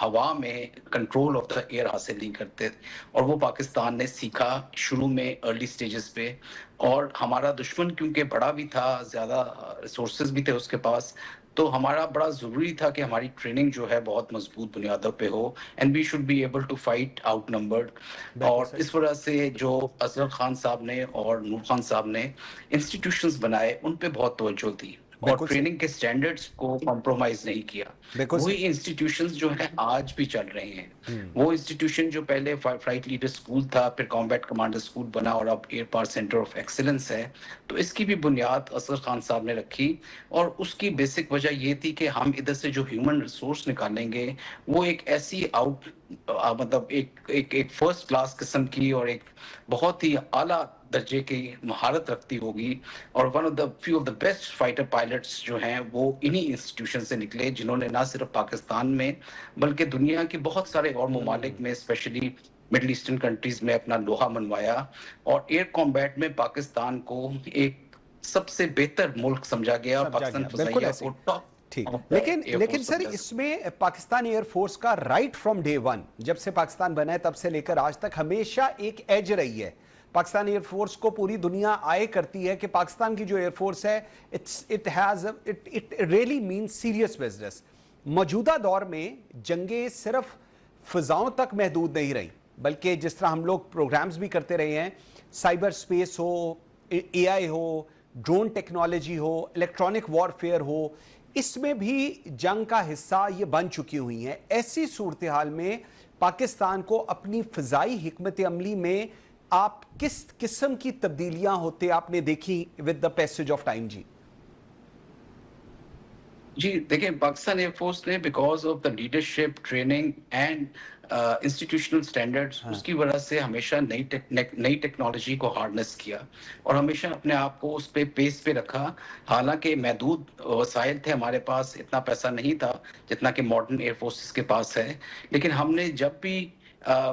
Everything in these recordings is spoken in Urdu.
ہوا میں کنٹرول آف دا ایئر حاصل نہیں کرتے، اور وہ پاکستان نے سیکھا شروع میں ارلی سٹیجز پہ. اور ہمارا دشمن کیونکہ بڑا بھی تھا، زیادہ ریسورسز بھی تھے اس کے پاس، تو ہمارا بڑا ضروری تھا کہ ہماری ٹریننگ جو ہے بہت مضبوط بنیادوں پہ ہو، and we should be able to fight out numbered. بالکل اور صحیح. اس وجہ سے جو اصغر خان صاحب نے اور نور خان صاحب نے انسٹیٹیوشنز بنائے، ان پہ بہت توجہ دی اور بالکل صحیح. ٹریننگ کے سٹینڈرڈز کو کمپرومائز نہیں کیا. بالکل صحیح. وہی انسٹیٹیوشنز جو ہیں آج بھی چل رہے ہیں. وہ انسٹیٹیوشن جو پہلے فلائٹ لیڈر اسکول تھا، پھر کامبیٹ کمانڈر اسکول بنا، اور اب air power centre of excellence ہے، تو اس کی بھی بنیاد اصغر خان صاحب نے رکھی. اور اس کی بیسک وجہ یہ تھی کہ ہم ادھر سے جو ہیومن ریسورس نکالیں گے وہ ایک ایسی مطلب ایک فرسٹ کلاس قسم کی اور ایک بہت ہی اعلیٰ درجے کی مہارت رکھتی ہوگی. اور one of the few of the best fighter pilots جو ہیں وہ انہی انسٹیٹیوشن سے نکلے، جنہوں نے نہ صرف پاکستان میں بلکہ دنیا کے بہت سارے اور ممالک میں، اسپیشلی مڈل ایسٹرن کنٹریز میں اپنا لوہا منوایا. اور ایئر کامبیٹ میں پاکستان کو ایک سب سے بہتر ملک سمجھا گیا، اور سمجھا پاکستان گیا. بالکل فضائیہ ایسے کو ہی. ٹاپ ٹھیک. آف دا ایئر لیکن فورس سر سمجھا. اس میں پاکستان ایئر فورس کا رائٹ فرام ڈے ون، جب سے پاکستان بنا ہے تب سے لے کر آج تک ہمیشہ ایک ایج رہی ہے. پاکستان ایئر فورس کو پوری دنیا آئے کرتی ہے کہ پاکستان کی جو ایئر فورس ہے it really means serious business. موجودہ دور میں جنگیں صرف فضاؤں تک محدود نہیں رہی، بلکہ جس طرح ہم لوگ پروگرامز بھی کرتے رہے ہیں، سائبر سپیس ہو، اے آئی ہو، ڈرون ٹیکنالوجی ہو، الیکٹرانک وارفیئر ہو، اس میں بھی جنگ کا حصہ یہ بن چکی ہوئی ہیں. ایسی صورتحال میں پاکستان کو اپنی فضائی حکمت عملی میں آپ کس قسم کی تبدیلیاں ہوتے آپ نے دیکھی with the passage of time? جی دیکھیں، پاکستان ایئر فورس نے because of the leadership, training and institutional standards, اس کی وجہ سے ہمیشہ نئی ٹیکنالوجی کو ہارنس کیا، اور ہمیشہ اپنے آپ کو اس پہ پیس پہ رکھا. حالانکہ محدود وسائل تھے ہمارے پاس، اتنا پیسہ نہیں تھا جتنا کہ ماڈرن ایئر فورسز کے پاس ہے. لیکن ہم نے جب بھی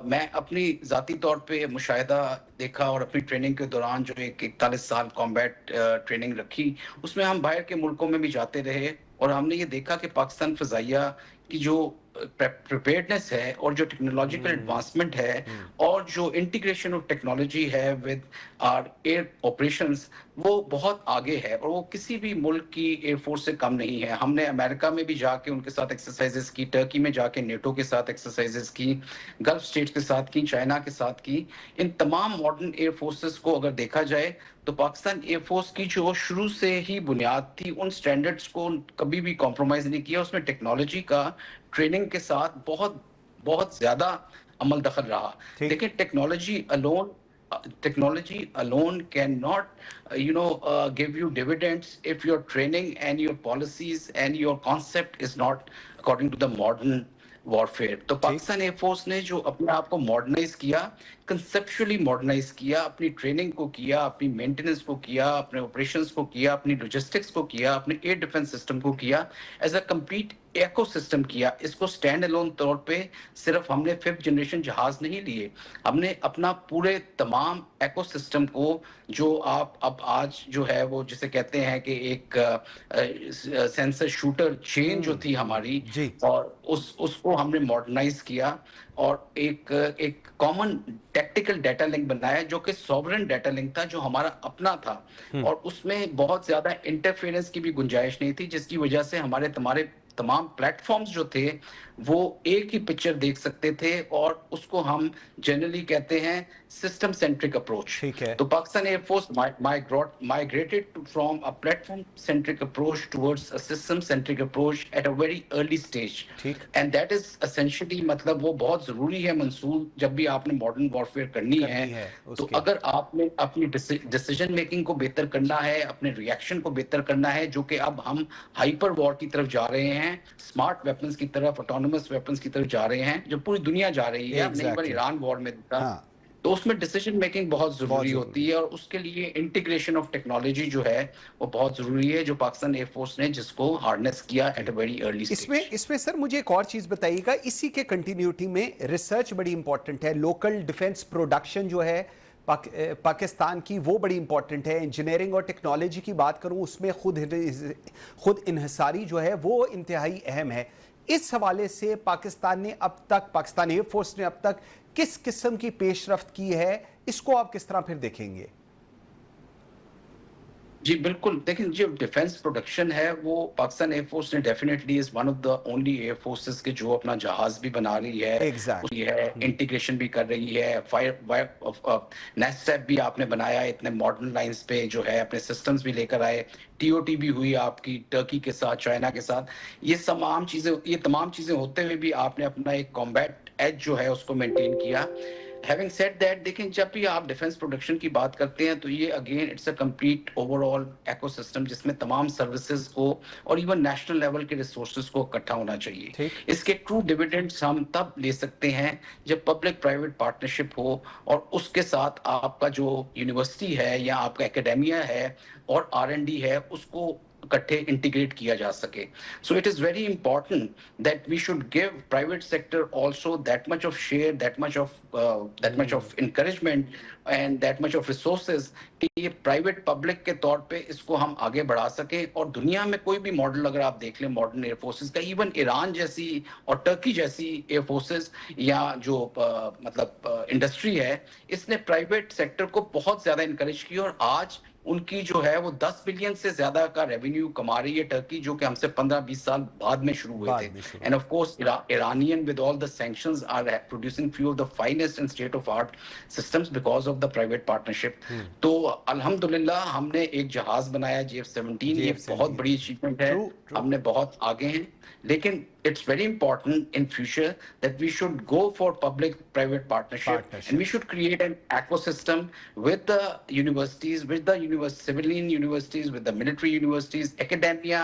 میں اپنی ذاتی طور پہ مشاہدہ دیکھا اور اپنی ٹریننگ کے دوران جو 41 سال کامبیٹ ٹریننگ رکھی، اس میں ہم باہر کے ملکوں میں بھی جاتے رہے، اور ہم نے یہ دیکھا کہ پاکستان فضائیہ کی جو پریپیئرڈنس ہے اور جو ٹیکنالوجیکل ایڈوانسمنٹ ہے اور جو انٹیگریشن آف ٹیکنالوجی ہے ود آر ایئر آپریشنز، وہ بہت آگے ہے، اور وہ کسی بھی ملک کی ایئر فورس سے کم نہیں ہے. ہم نے امریکہ میں بھی جا کے ان کے ساتھ ایکسرسائزز کی، ٹرکی میں جا کے نیٹو کے ساتھ ایکسرسائزز کی، گلف اسٹیٹس کے ساتھ کی، چائنا کے ساتھ کی. ان تمام ماڈرن ایئر فورسز کو اگر دیکھا جائے تو پاکستان ایئر فورس کی جو شروع سے ہی بنیاد تھی، ان سٹینڈرڈز کو کبھی بھی کمپرومائز نہیں کیا. اس میں ٹیکنالوجی کا ٹریننگ کے ساتھ بہت بہت زیادہ عمل دخل رہا. دیکھیں، technology alone cannot give you dividends if your training and your policies and your concept is not according to the modern warfare. تو پاکستان ایئر فورس نے جو اپنے آپ کو ماڈرنائز کیا، کنسپچولی ماڈرنائز کیا، اپنی ٹریننگ کو کیا، اپنی مینٹیننس کو کیا، اپنے آپریشنز کو کیا، اپنی لاجسٹکس کو کیا، اپنے ایئر ڈیفنس سسٹم کو کیا، as a complete ecosystem کیا. اس کو سٹینڈ الون طور پہ صرف ہم نے 5th جنریشن جہاز نہیں لیے، ہم نے اپنا پورے تمام ایکو سسٹم کو، جو آپ اب آج جو ہے وہ جسے کہتے ہیں کہ ایک سینسر شوٹر چین جو تھی ہماری، اور اس کو ہم نے ماڈرنائز کیا، اور ایک کامن ٹیکٹیکل ڈیٹا لنک بنایا جو کہ سوورن ڈیٹا لنک تھا، جو ہمارا اپنا تھا، اور اس میں بہت زیادہ انٹرفیئرنس کی بھی گنجائش نہیں تھی، جس کی وجہ سے ہمارے تمام پلیٹ فارمز جو تھے وہ ایک ہی پکچر دیکھ سکتے تھے، اور اس کو ہم جنرلی کہتے ہیں سسٹم سینٹرک اپروچ. تو Pakistan air force migrated from a platform centric approach towards a system centric approach at a very early stage. And that is essentially مطلب وہ بہت ضروری ہے منصور، جب بھی آپ نے ماڈرن وارفیئر کرنی ہے تو اگر آپ نے اپنی ڈیسیجن میکنگ کو بہتر کرنا ہے، اپنے ریئیکشن کو بہتر کرنا ہے، جو کہ اب ہم ہائپر وار کی طرف جا رہے ہیں، اسمارٹ ویپنز کی طرف، آٹونومس ویپنز کی طرف جا رہے ہیں، جو پوری دنیا جا رہی ہے. نہیں بس ایران وار میں تھا، تو اس میں ڈیسیجن میکنگ بہت ضروری ہوتی ہے، اور اس کے لیے انٹیگریشن آف ٹیکنالوجی جو ہے وہ بہت ضروری ہے، جو پاکستان ایئر فورس نے جس کو ہارنس کیا at a very early stage. اس میں سر مجھے ایک اور چیز بتائیے گا، اسی کے کنٹینیوٹی میں ریسرچ بڑی امپورٹنٹ ہے، لوکل ڈیفنس پروڈکشن جو ہے پاکستان کی وہ بڑی امپورٹنٹ ہے. انجینئرنگ اور ٹیکنالوجی کی بات کروں، اس میں خود انحصاری جو ہے وہ انتہائی اہم ہے. اس حوالے سے پاکستان ایئر فورس نے اب تک کس قسم کی پیش رفت کی ہے، اس کو آپ کس طرح پھر دیکھیں گے؟ جی بالکل، دیکھیں جو ڈیفنس پروڈکشن ہے وہ پاکستان ایئر فورس نے definitely is one of the only air forces کے جو اپنا جہاز بھی بنا رہی ہے، انٹیگریشن بھی کر رہی ہے، نیسٹیپ بھی آپ نے بنایا اتنے ماڈرن لائنز پہ جو ہے اپنے سسٹمز بھی لے کر آئے، ٹی او ٹی بھی ہوئی آپ کی ٹرکی کے ساتھ، چائنا کے ساتھ، یہ تمام چیزیں ہوتے ہوئے بھی آپ نے اپنا ایک کمبیٹ ایج جو ہے اس کو مینٹین کیا۔ ہیونگ سیڈ دیٹ، دیکھیں جب بھی آپ ڈیفنس پروڈکشن کی بات کرتے ہیں تو یہ again it's a complete overall ecosystem جس میں تمام سروسز کو اور ایون نیشنل لیول کے ریسورسز کو اکٹھا ہونا چاہیے۔ اس کے ٹرو ڈیویڈنڈز ہم تب لے سکتے ہیں جب پبلک پرائیویٹ پارٹنرشپ ہو اور اس کے ساتھ آپ کا جو یونیورسٹی ہے یا آپ کا اکیڈیمیا ہے اور R&D ہے اس کو اکٹھے انٹیگریٹ کیا جا سکے۔ So it is very important that we should give private sector also that much of share, that much of encouragement and that much of resources کہ یہ پرائیویٹ پبلک کے طور پہ اس کو ہم آگے بڑھا سکیں، اور دنیا میں کوئی بھی ماڈل اگر آپ دیکھ لیں ماڈرن ایئر فورسز کا، ایون ایران جیسی اور ٹرکی جیسی ایئر فورسز یا جو مطلب انڈسٹری ہے، اس نے پرائیویٹ سیکٹر کو بہت زیادہ انکریج کی، اور آج ان کی جو ہے وہ 10 بلین سے زیادہ کا ریونیو کما رہی ہے ٹرکی، جو کہ ہم سے 15-20 سال بعد میں شروع ہوئے تھے۔ And of course Iranian with all the sanctions are producing few of the finest and state of art systems because of the private partnership. تو الحمدللہ ہم نے ایک جہاز بنایا JF-17، یہ بہت بڑی اچیومنٹ ہے، ہم نے بہت آگے ہیں، لیکن it's very important in future that we should go for public private partnership and we should create an ecosystem with the universities, with the civilian universities, with the military universities, academia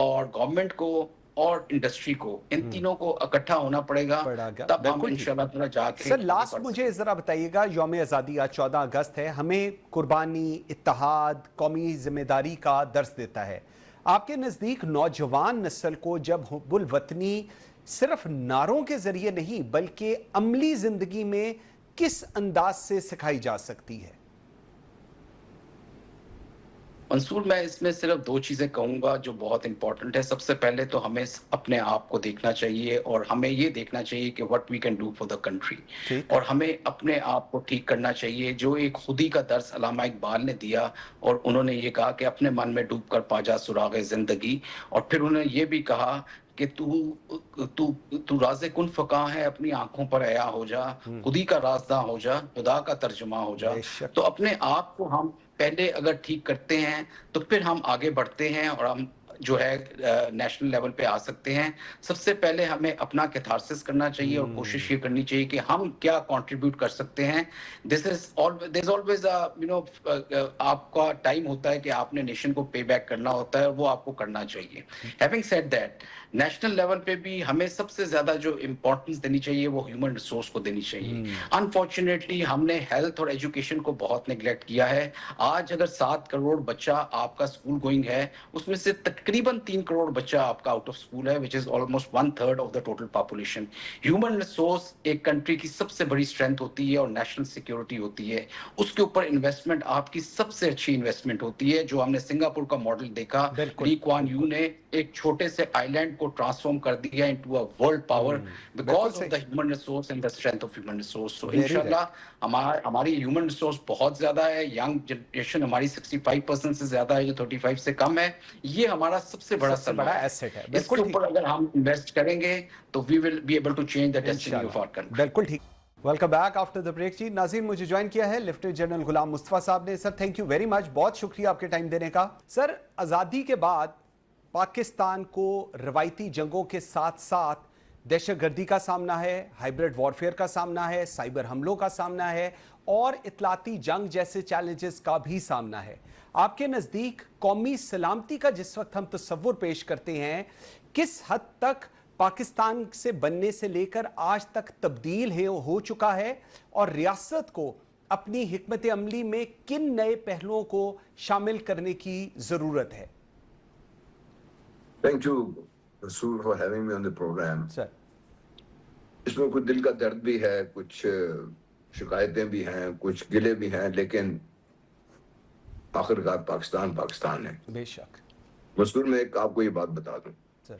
اور گورنمنٹ کو اور انڈسٹری کو، ان تینوں کو اکٹھا ہونا پڑے گا، تب ہم انشاءاللہ تعالیٰ جا کے۔ سر لاسٹ مجھے ذرا بتائیے گا، یوم آزادی آج 14 اگست ہے، ہمیں قربانی، اتحاد، قومی ذمہ داری کا درس دیتا ہے۔ آپ کے نزدیک نوجوان نسل کو جب حب الوطنی صرف نعروں کے ذریعے نہیں بلکہ عملی زندگی میں کس انداز سے سکھائی جا سکتی ہے؟ منصور، میں اس میں صرف 2 چیزیں کہوں گا جو بہت امپورٹنٹ ہے۔ سب سے پہلے تو ہمیں اپنے آپ کو دیکھنا چاہیے اور ہمیں یہ دیکھنا چاہیے کہ what we can do for the country، اور ہمیں اپنے آپ کو ٹھیک کرنا چاہیے۔ جو ایک خودی کا درس علامہ اقبال نے دیا، اور انہوں نے یہ کہا کہ اپنے من میں ڈوب کر پا جا سراغ زندگی، اور پھر انہوں نے یہ بھی کہا کہ تو راز کن فقاں ہے، اپنی آنکھوں پر عیا ہو جا، خودی کا رازداں ہو جا، خدا کا ترجمہ ہو جا۔ تو اپنے آپ کو ہم پہلے اگر ٹھیک کرتے ہیں تو پھر ہم آگے بڑھتے ہیں اور ہم جو ہے نیشنل لیول پہ آ سکتے ہیں۔ سب سے پہلے ہمیں اپنا کیتھارسس کرنا چاہیے اور کوشش یہ کرنی چاہیے کہ ہم کیا کنٹریبیوٹ کر سکتے ہیں۔ دس از آلویز آپ کا ٹائم ہوتا ہے کہ آپ نے نیشن کو پے بیک کرنا ہوتا ہے، وہ آپ کو کرنا چاہیے۔ Having said that, national level پہ بھی ہمیں سب سے زیادہ جو امپورٹنس دینی چاہیے وہ ہیومن ریسورس کو دینی چاہیے۔ انفارچونیٹلی ہم نے ہیلتھ اور ایجوکیشن کو بہت نیگلیکٹ کیا ہے۔ آج اگر 7 کروڑ بچہ آپ کا اسکول گوئنگ ہے، اس میں سے تقریباً 3 کروڑ بچہ آپ کا آؤٹ آف اسکول ہے، which is almost 1/3 of the total population۔ Human resource ایک کنٹری کی سب سے بڑی اسٹرینتھ ہوتی ہے اور نیشنل سیکیورٹی ہوتی ہے، اس کے اوپر انویسٹمنٹ آپ کی سب سے اچھی انویسٹمنٹ ہوتی ہے۔ جو ہم نے سنگاپور کا ماڈل دیکھا، لی کوان یو نے ایک چھوٹے سے آئی لینڈ کو ٹرانسفارم کر دیا into a world power because of the human resource and the strength of human resource۔ So انشاءاللہ ہماری ہیومن ریسورس بہت زیادہ ہے، ینگ جنریشن ہماری 65% سے زیادہ ہے جو 35 سے کم ہے، یہ ہمارا سب سے بڑا ایسٹ ہے۔ اس کے اوپر اگر ہم انویسٹ کریں گے تو we will be able to change the destiny of our country۔ بالکل ٹھیک۔ Welcome back after the break. جی ناظرین، مجھے جوائن کیا ہے لیفٹیننٹ جنرل غلام مصطفیٰ صاحب نے۔ سر تھینک یو ویری مچ، بہت شکریہ آپ کے ٹائم دینے کا۔ سر آزادی کے بعد پاکستان کو روایتی جنگوں کے ساتھ ساتھ دہشت گردی کا سامنا ہے، ہائبرڈ وارفیئر کا سامنا ہے، سائبر حملوں کا سامنا ہے، اور اطلاعاتی جنگ جیسے چیلنجز کا بھی سامنا ہے۔ آپ کے نزدیک قومی سلامتی کا جس وقت ہم تصور پیش کرتے ہیں، کس حد تک پاکستان سے بننے سے لے کر آج تک تبدیل ہو چکا ہے، اور ریاست کو اپنی حکمت عملی میں کن نئے پہلوؤں کو شامل کرنے کی ضرورت ہے؟ Thank you, Rasool, for having me on the program. سر اس میں کچھ دل کا درد بھی ہے، کچھ شکایتیں بھی ہیں، کچھ گلے بھی ہیں، لیکن آخرکار پاکستان ہے۔ بے شک مسور میں ایک آپ کو یہ بات بتا دوں، سر،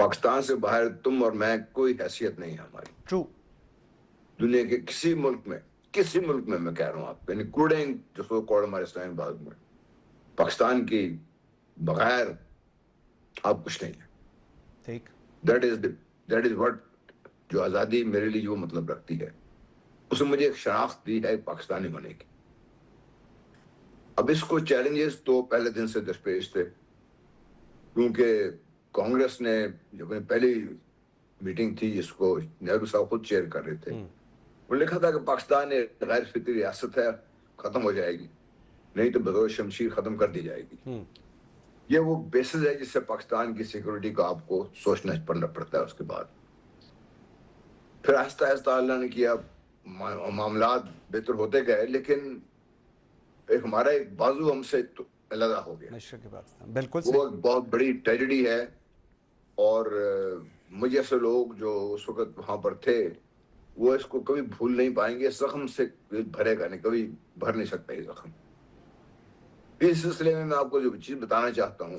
پاکستان سے باہر تم اور میں کوئی حیثیت نہیں ہے ہماری. ٹرو. دنیا کے کسی ملک میں میں کہہ رہا ہوں آپ کو, انکلوڈنگ جو سو کالڈ ہمارے اسلام آباد میں, پاکستان کی بغیر آپ کچھ نہیں ہے. ٹھیک. دیٹ از واٹ, جو آزادی میرے لیے جو مطلب رکھتی ہے, اس نے مجھے ایک شناخت دی ہے پاکستانی ہونے کی. اب اس کو چیلنجز تو پہلے دن سے درپیش تھے, کیونکہ کانگریس نے جب پہلی میٹنگ تھی جس کو نہرو صاحب خود چیئر کر رہے تھے, انہوں نے لکھا تھا کہ پاکستان ایک غیر فطری ریاست ہے, ختم ہو جائے گی, نہیں تو بطور شمشیر ختم کر دی جائے گی. یہ وہ بیسز ہے جس سے پاکستان کی سیکورٹی کو آپ کو سوچنا پڑتا ہے. اس کے بعد پھر آہستہ آہستہ اللہ نے کیا, معاملات بہتر ہوتے گئے, لیکن ہمارا ایک بازو ہم سے علیحدہ ہو گیا. مشرق پاکستان بالکل وہ ایک بہت بڑی ٹریجڈی ہے, اور مجھے ایسے لوگ جو اس وقت وہاں پر تھے وہ اس کو کبھی بھول نہیں پائیں گے. زخم سے بھرے گا نہیں, کبھی بھر نہیں سکتا یہ زخم. اس سلسلے میں آپ کو جو چیز بتانا چاہتا ہوں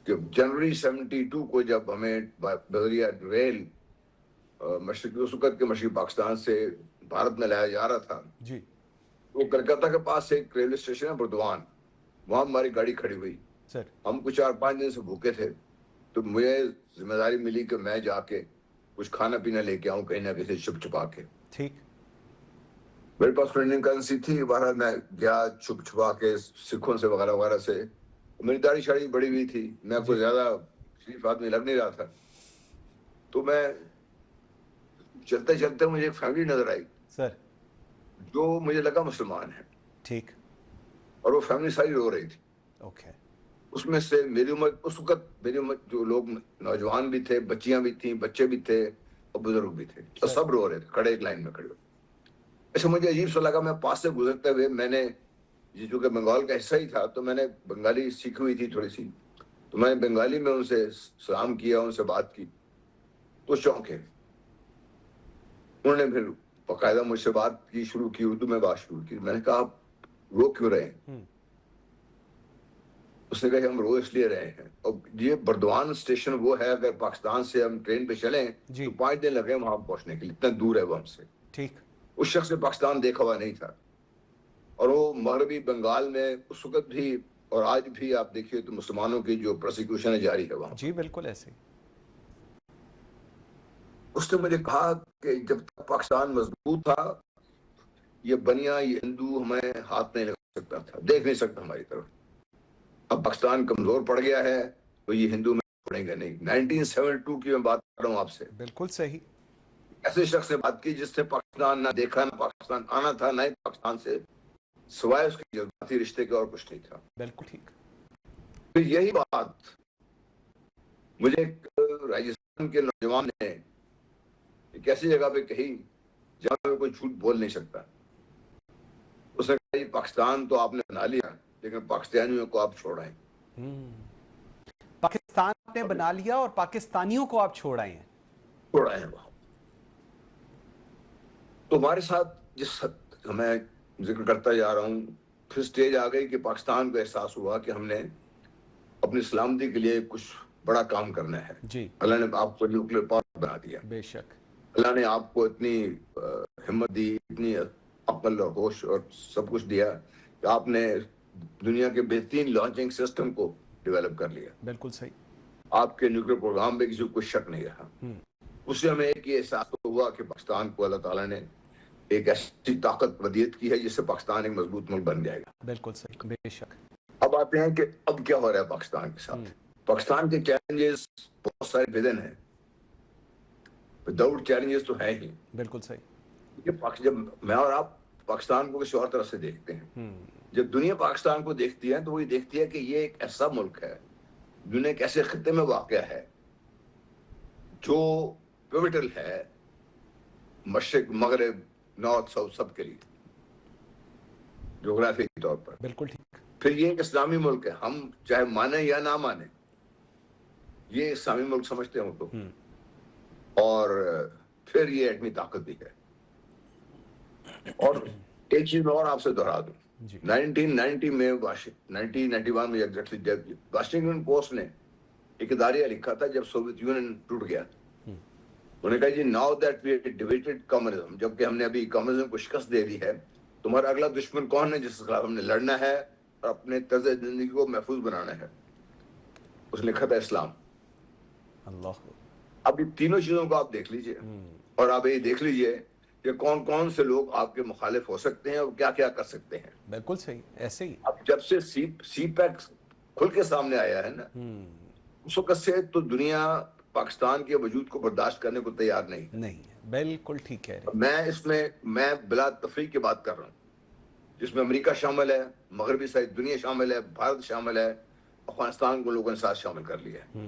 کہ جنوری 72 کو جب ہمیں بذریعہ ریل مشرقی اس وقت کے مشرقی پاکستان سے بھارت میں لایا جا رہا تھا, جی, وہ کلکتہ کے پاس ایک ریلوے اسٹیشن ہے بردوان, وہاں ہماری گاڑی کھڑی ہوئی. سر. ہم کچھ 4-5 دن سے بھوکے تھے, تو مجھے ذمہ داری ملی کہ میں جا کے کچھ کھانا پینا لے کے آؤں کہیں نہ کہیں چھپ چھپا کے. ٹھیک. میرے پاس پرنٹنگ کرنسی تھی, بہرحال میں گیا چھپ چھپا کے سکھوں سے وغیرہ وغیرہ سے. میری داڑھی شاڑی بڑی ہوئی تھی, میں کوئی زیادہ شریف آدمی لگ نہیں رہا تھا. تو میں چلتے چلتے مجھے ایک فیملی نظر آئی سر. جو مجھے لگا مسلمان ہے, ٹھیک. اور وہ فیملی ساری رو رہی تھی. اوکے. اس میں سے میری عمر, اس وقت میری عمر جو لوگ نوجوان بھی تھے, بچیاں بھی تھیں, بچے بھی تھے, اور بزرگ بھی تھے, اور سب رو رہے تھے کھڑے ایک لائن میں کھڑے ہوئے. ایسا مجھے عجیب سا لگا. میں پاس سے گزرتے ہوئے, میں نے چونکہ بنگال کا حصہ ہی تھا تو میں نے بنگالی سیکھی ہوئی تھی تھوڑی سی, تو میں نے بنگالی میں ان سے سلام کیا, ان سے بات کی, تو چونکے. انہوں نے پھر باقاعدہ مجھ سے بات کی شروع کی, اردو میں بات شروع کی. میں نے کہا آپ رو کیوں رہے ہیں؟ اس نے کہا کہ ہم رو اس لیے رہے ہیں. اور یہ بردوان اسٹیشن وہ ہے, اگر پاکستان سے ہم ٹرین پہ چلیں تو 5 دن لگے وہاں پہنچنے کے لیے, اتنا دور ہے وہ ہم سے. ٹھیک. اس شخص نے پاکستان دیکھا ہوا نہیں تھا, اور وہ مغربی بنگال میں اس وقت بھی اور آج بھی آپ دیکھیے تو مسلمانوں کی جو پروسیکیوشن جاری ہے وہاں. جی بالکل ایسے. اس نے مجھے کہا کہ جب تک پاکستان مضبوط تھا, یہ بنیا, یہ ہندو ہمیں ہاتھ نہیں لگا سکتا تھا, دیکھ نہیں سکتا ہماری طرف. اب پاکستان کمزور پڑ گیا ہے تو یہ ہندو میں چھوڑیں گے نہیں. 1972 کی میں بات کر رہا ہوں آپ سے. بالکل صحیح. ایسے شخص نے بات کی جس نے پاکستان نہ دیکھا, نہ پاکستان آنا تھا, نہ ہی پاکستان سے سوائے اس کے جذباتی رشتے کے اور کچھ نہیں تھا. بالکل ٹھیک. پھر یہی بات مجھے راجستھان کے نوجوان نے ایک ایسی جگہ پہ کہی جہاں پہ کوئی جھوٹ بول نہیں سکتا. اس نے کہا پاکستان تو آپ نے بنا لیا, لیکن پاکستانیوں کو آپ چھوڑائیں. پاکستان نے بنا لیا اور پاکستانیوں کو آپ چھوڑائیں ہیں. چھوڑائیں وہاں. تو ہمارے ساتھ جس میں ذکر کرتا جا رہا ہوں, پھر سٹیج آ گئی کہ پاکستان کو احساس ہوا کہ ہم نے اپنی سلامتی کے لیے کچھ بڑا کام کرنا ہے. جی. اللہ نے آپ کو نیوکلیر پاور بنا دیا. بے شک. اللہ نے آپ کو اتنی ہمت دی, اتنی عقل اور ہوش اور سب کچھ دیا کہ آپ نے دنیا کے بہترین لانچنگ سسٹم کو ڈیولپ کر لیا. بالکل صحیح. آپ کے نیوکلیر پروگرام پہ کسی کو کوئی شک نہیں رہا. اس سے ہمیں ایک یہ احساس ہوا کہ پاکستان کو اللہ تعالیٰ نے ایک ایسی طاقت ودیت کی ہے جس سے پاکستان ایک مضبوط ملک بن جائے گا. بالکل صحیح. بے شک. اب آتے ہیں کہ اب کیا ہو رہا ہے پاکستان کے ساتھ. پاکستان کے چیلنجز بہت سارے بدن ہیں, وداؤٹ چیلنجز تو ہے ہی. بالکل صحیح. جب میں اور آپ پاکستان کو کسی اور طرح سے دیکھتے ہیں, جب دنیا پاکستان کو دیکھتی ہے تو وہ یہ دیکھتی ہے کہ یہ ایک ایسا ملک ہے, دنیا کے ایسے خطے میں واقع ہے جو پیوٹل ہے مشرق مغرب نارتھ ساؤتھ سب کے لیے جغرافی کے طور پر. بالکل ٹھیک. پھر یہ ایک اسلامی ملک ہے, ہم چاہے مانیں یا نہ مانیں یہ اسلامی ملک سمجھتے ہوں تو. اور پھر یہ ایٹمی طاقت بھی ہے. اور ایک چیز میں اور آپ سے دہرا دوں, 1990 میں 1991 میں ایگزیکٹلی واشنگٹن پوسٹ نے ایک اداریہ لکھا تھا جب سوویت یونین ٹوٹ گیا. انہوں نے کہا جی now that we deviated communism, جبکہ ہم نے ابھی کمیونزم کو شکست دے دی ہے, تمہارا اگلا دشمن کون ہے جس کے خلاف ہم نے لڑنا ہے اور اپنے طرز زندگی کو محفوظ بنانا ہے؟ اس نے لکھا تھا اسلام. اللہ. اب یہ تینوں چیزوں کو آپ دیکھ لیجئے اور آپ یہ دیکھ لیجئے کہ کون کون سے لوگ آپ کے مخالف ہو سکتے ہیں اور کیا کیا کر سکتے ہیں. بالکل صحیح, ایسے ہی. اب جب سے سی پیک کھل کے سامنے آیا ہے نا, اس وقت سے تو دنیا پاکستان کے وجود کو برداشت کرنے کو تیار نہیں. بالکل ٹھیک کہہ رہے. میں بلا تفریح کی بات کر رہا ہوں, جس میں امریکہ شامل ہے, مغربی ساری دنیا شامل ہے, بھارت شامل ہے, افغانستان کو لوگوں نے ساتھ شامل کر لیا ہے.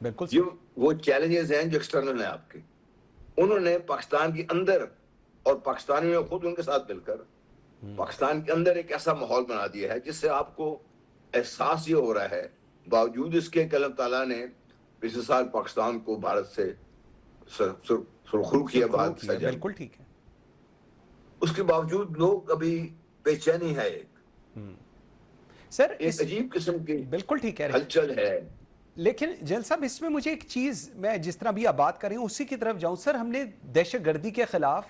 بالکل یہ وہ چیلنجز ہیں جو ایکسٹرنل ہیں آپ کے. انہوں نے پاکستان کے اندر اور پاکستانیوں نے خود ان کے ساتھ مل کر پاکستان کے اندر ایک ایسا ماحول بنا دیا ہے جس سے آپ کو احساس یہ ہو رہا ہے, باوجود اس کے کہ اللہ تعالیٰ نے پچھلے سال پاکستان کو بھارت سے سرخرو کیا, بھارت سے جنگ, بالکل ٹھیک ہے, اس کے باوجود لوگ ابھی بے چینی ہے, سر ایک عجیب قسم کی بالکل ٹھیک ہے ہلچل ہے. لیکن جیل صاحب اس میں مجھے ایک چیز, میں جس طرح بھی آپ بات کر رہے ہیں اسی کی طرف جاؤں. سر ہم نے دہشت گردی کے خلاف